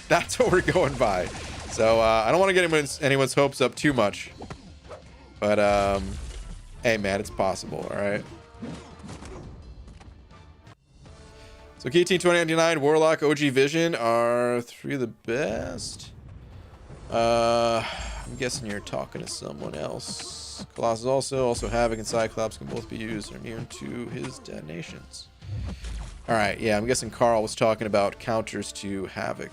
Speaker 1: That's what we're going by. So I don't want to get anyone's hopes up too much. But hey man, it's possible, alright? So Guillotine 2099, Warlock, OG Vision are 3 of the best. I'm guessing you're talking to someone else. Colossus also Havoc and Cyclops can both be used and immune to his detonations. Alright, yeah, I'm guessing Carl was talking about counters to Havoc.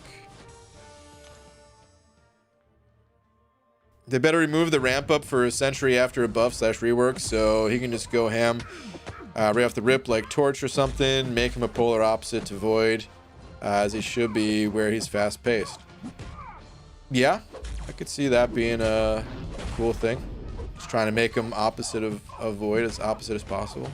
Speaker 1: They better remove the ramp up for a Sentry after a buff/rework so he can just go ham right off the rip like Torch or something, make him a polar opposite to Void, as he should be where he's fast paced. Yeah, I could see that being a cool thing. Just trying to make him opposite of Void, as opposite as possible.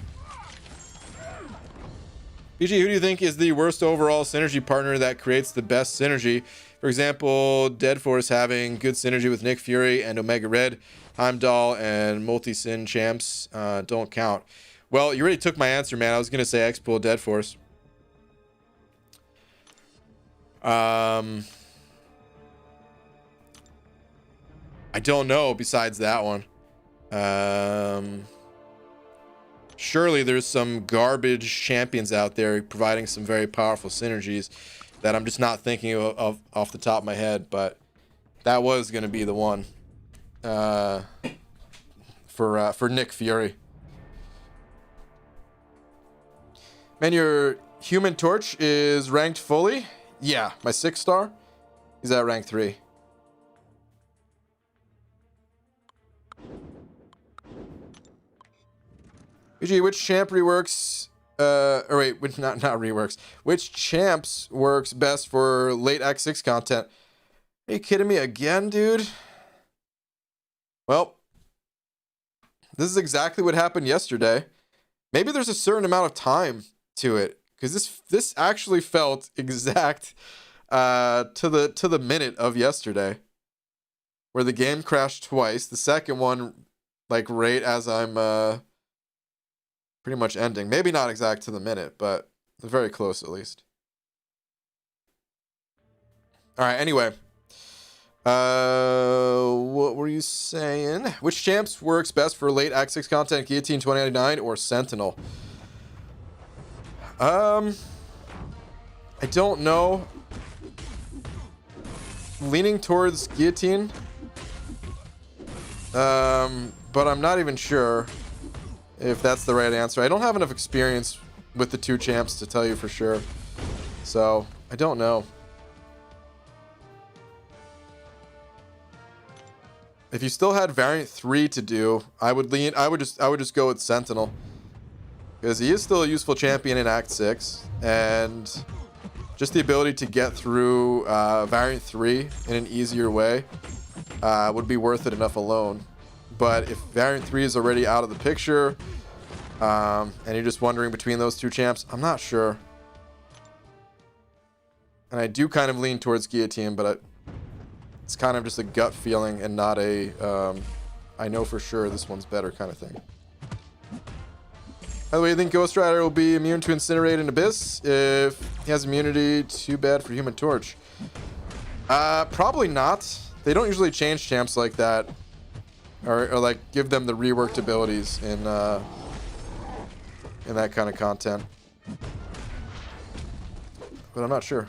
Speaker 1: BG, who do you think is the worst overall synergy partner that creates the best synergy? For example, Dead Force having good synergy with Nick Fury and Omega Red. Heimdall and Multi-Sin champs don't count. Well, you already took my answer, man. I was going to say X-Pool Dead Force. I don't know besides that one. Surely there's some garbage champions out there providing some very powerful synergies that I'm just not thinking of off the top of my head, but that was going to be the one for Nick Fury. Man, your Human Torch is ranked fully? Yeah, my 6-star. He's at rank 3. UG, which champ reworks? Or wait, not reworks. Which champs works best for late Act 6 content? Are you kidding me again, dude? Well, this is exactly what happened yesterday. Maybe there's a certain amount of time to it, because this actually felt exact to the minute of yesterday, where the game crashed twice. The second one, like right as I'm pretty much ending. Maybe not exact to the minute, but very close at least. All right, anyway. What were you saying? Which champs works best for late Act 6 content? Guillotine 2099 or Sentinel? I don't know. Leaning towards guillotine. But I'm not even sure if that's the right answer. I don't have enough experience with the two champs to tell you for sure. So, I don't know. If you still had variant 3 to do, I would just go with Sentinel. Because he is still a useful champion in Act 6, and just the ability to get through variant 3 in an easier way would be worth it enough alone. But if variant 3 is already out of the picture, and you're just wondering between those two champs, I'm not sure. And I do kind of lean towards guillotine, but it's kind of just a gut feeling and not a I know for sure this one's better kind of thing. By the way, you think Ghost Rider will be immune to Incinerate and Abyss? If he has immunity, too bad for Human Torch. Probably not. They don't usually change champs like that. Or like give them the reworked abilities in that kind of content. But I'm not sure.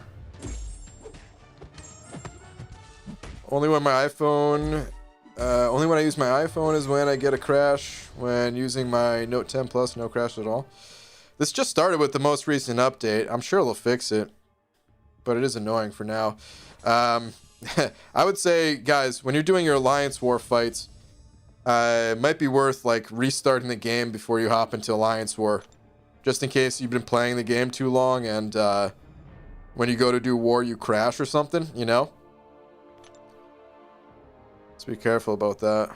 Speaker 1: Only when I use my iPhone is when I get a crash. When using my Note 10 Plus, no crash at all. This just started with the most recent update. I'm sure they'll fix it, but it is annoying for now. I would say, guys, when you're doing your Alliance War fights, it might be worth like restarting the game before you hop into Alliance War, just in case you've been playing the game too long and when you go to do war you crash or something, you know. Let's be careful about that.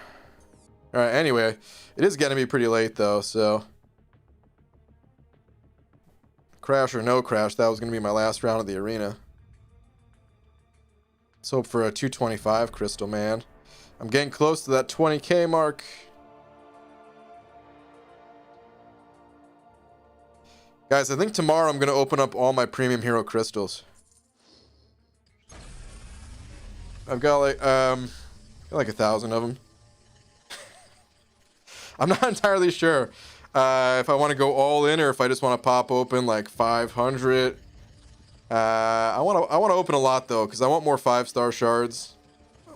Speaker 1: All right, anyway, it is going to be pretty late though, so crash or no crash, that was going to be my last round of the arena. Let's hope for a 225 crystal, man. I'm getting close to that 20k mark. Guys, I think tomorrow I'm going to open up all my premium hero crystals. I've got like 1,000 of them. I'm not entirely sure if I want to go all in or if I just want to pop open like 500. I want to open a lot though, because I want more 5-star shards.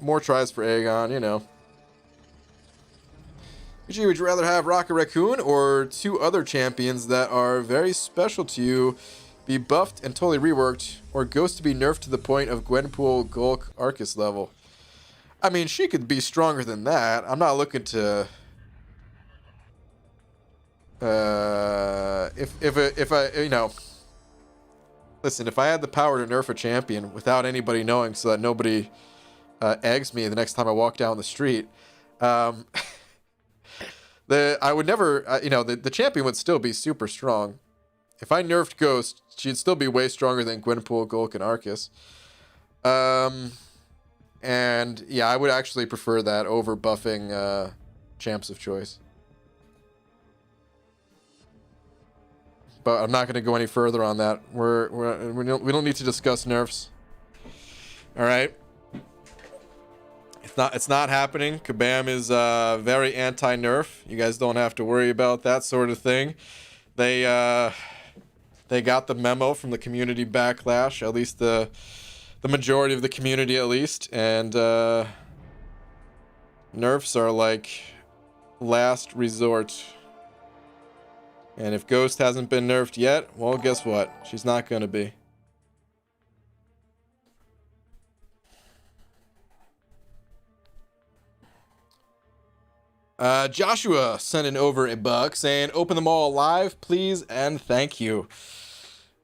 Speaker 1: More tries for Aegon, you know. Would you rather have Rocket Raccoon or two other champions that are very special to you be buffed and totally reworked, or Ghost to be nerfed to the point of Gwenpool, Gulk, Arcus level? I mean, she could be stronger than that. I'm not looking to... if I, you know... Listen, if I had the power to nerf a champion without anybody knowing so that nobody... eggs me the next time I walk down the street. I would never, you know, the champion would still be super strong. If I nerfed Ghost, she'd still be way stronger than Gwenpool, Gulk, and Arcus. And yeah, I would actually prefer that over buffing champs of choice. But I'm not going to go any further on that. We don't need to discuss nerfs. All right. It's not happening. Kabam is very anti-nerf. You guys don't have to worry about that sort of thing. They got the memo from the community backlash, at least the majority of the community at least, and nerfs are like last resort. And if Ghost hasn't been nerfed yet, well, guess what? She's not going to be. Joshua sending over a buck saying, open them all live, please, and thank you.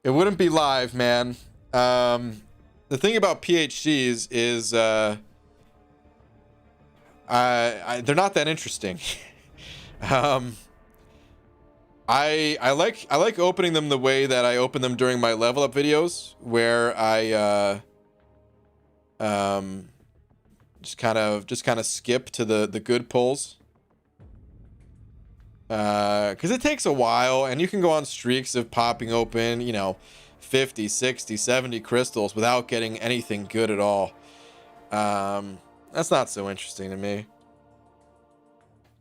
Speaker 1: It wouldn't be live, man. The thing about PhDs is they're not that interesting. I like opening them the way that I open them during my level up videos, where I just kind of skip to the good pulls. Because it takes a while, and you can go on streaks of popping open, you know, 50, 60, 70 crystals without getting anything good at all. That's not so interesting to me. It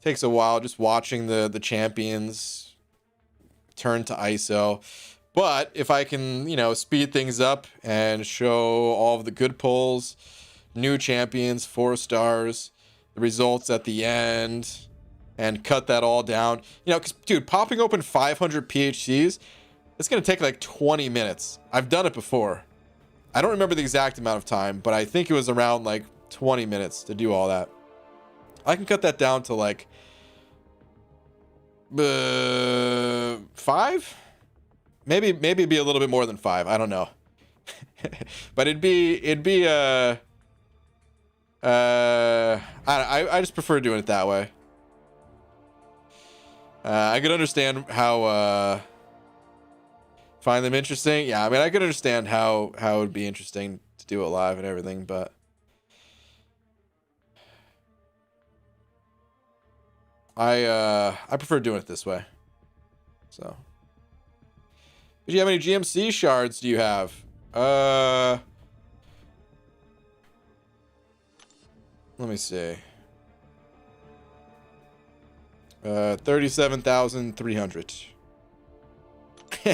Speaker 1: takes a while just watching the champions turn to ISO. But if I can, you know, speed things up and show all of the good pulls, new champions, 4 stars, the results at the end, and cut that all down, you know, because, dude, popping open 500 PHCs, it's going to take like 20 minutes. I've done it before. I don't remember the exact amount of time, but I think it was around like 20 minutes to do all that. I can cut that down to like 5? Maybe it'd be a little bit more than 5. I don't know. But it'd be I just prefer doing it that way. I could understand how find them interesting. Yeah, I mean, I could understand how it would be interesting to do it live and everything, but I prefer doing it this way. So, do you have any GMC shards? Do you have? Let me see. 37,300.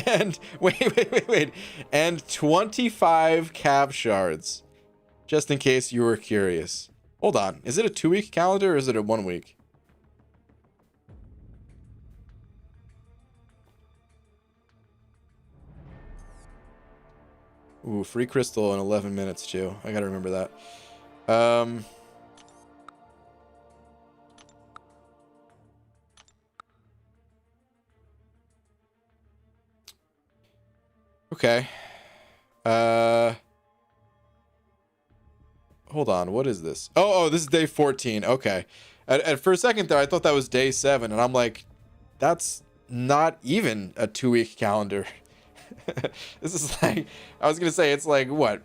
Speaker 1: And wait. And 25 Cav shards. Just in case you were curious. Hold on. Is it a 2-week calendar or is it a 1 week? Ooh, free crystal in 11 minutes too. I gotta remember that. Okay. Hold on. What is this? Oh, this is day 14. Okay. For a second there, I thought that was day 7, and I'm like, that's not even a 2-week calendar. This is like, I was gonna say it's like what,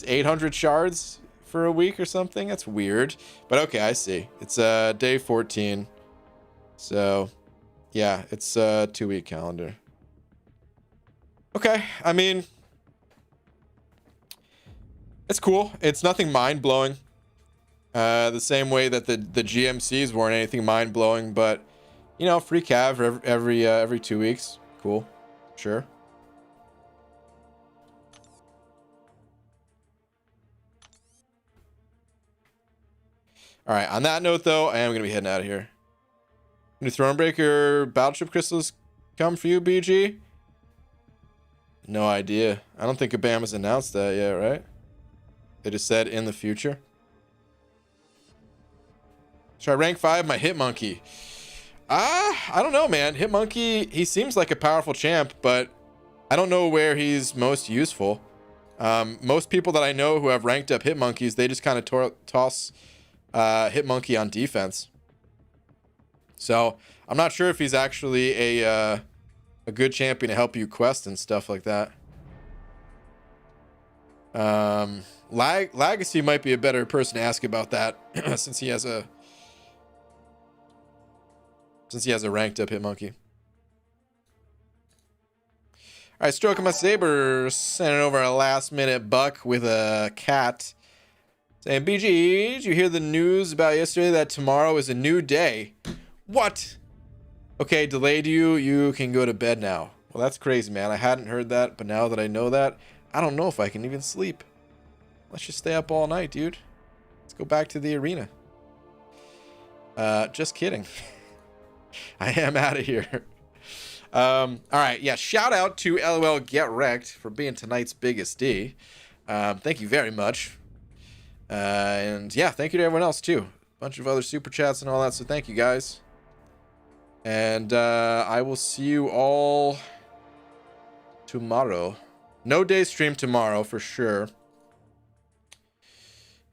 Speaker 1: 800 shards for a week or something. That's weird, but okay, I see. It's day 14, so yeah, it's a 2-week calendar. Okay, I mean, it's cool. It's nothing mind-blowing. The same way that the GMCs weren't anything mind-blowing, but you know, free cav every 2 weeks. Cool, sure. All right, on that note, though, I am going to be heading out of here. New Thronebreaker battleship crystals come for you, BG? No idea. I don't think Obama's announced that yet, right? They just said in the future. Should I rank 5 my Hitmonkey? I don't know, man. Hitmonkey, he seems like a powerful champ, but I don't know where he's most useful. Most people that I know who have ranked up Hitmonkeys, they just kind of toss Hitmonkey on defense. So I'm not sure if he's actually a good champion to help you quest and stuff like that. Legacy might be a better person to ask about that since he has a ranked up Hitmonkey. All right, stroking my saber, sending over a last minute buck with a cat. Saying, BG, did you hear the news about yesterday that tomorrow is a new day? What? Okay, delayed you. You can go to bed now. Well, that's crazy, man. I hadn't heard that, but now that I know that, I don't know if I can even sleep. Let's just stay up all night, dude. Let's go back to the arena. Just kidding. I am out of here. All right, yeah, shout out to LOL Get Wrecked for being tonight's biggest D. Thank you very much. And yeah, thank you to everyone else too. Bunch of other super chats and all that, so thank you guys. And I will see you all tomorrow. No day stream tomorrow for sure.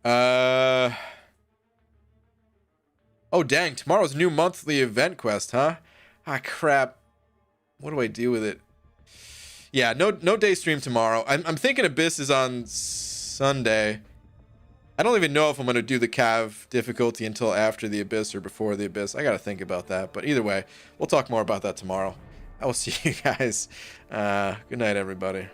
Speaker 1: Oh dang, tomorrow's new monthly event quest, huh? Ah crap. What do I do with it? Yeah, no day stream tomorrow. I'm thinking Abyss is on Sunday. I don't even know if I'm going to do the Cav difficulty until after the Abyss or before the Abyss. I got to think about that. But either way, we'll talk more about that tomorrow. I will see you guys. Good night, everybody.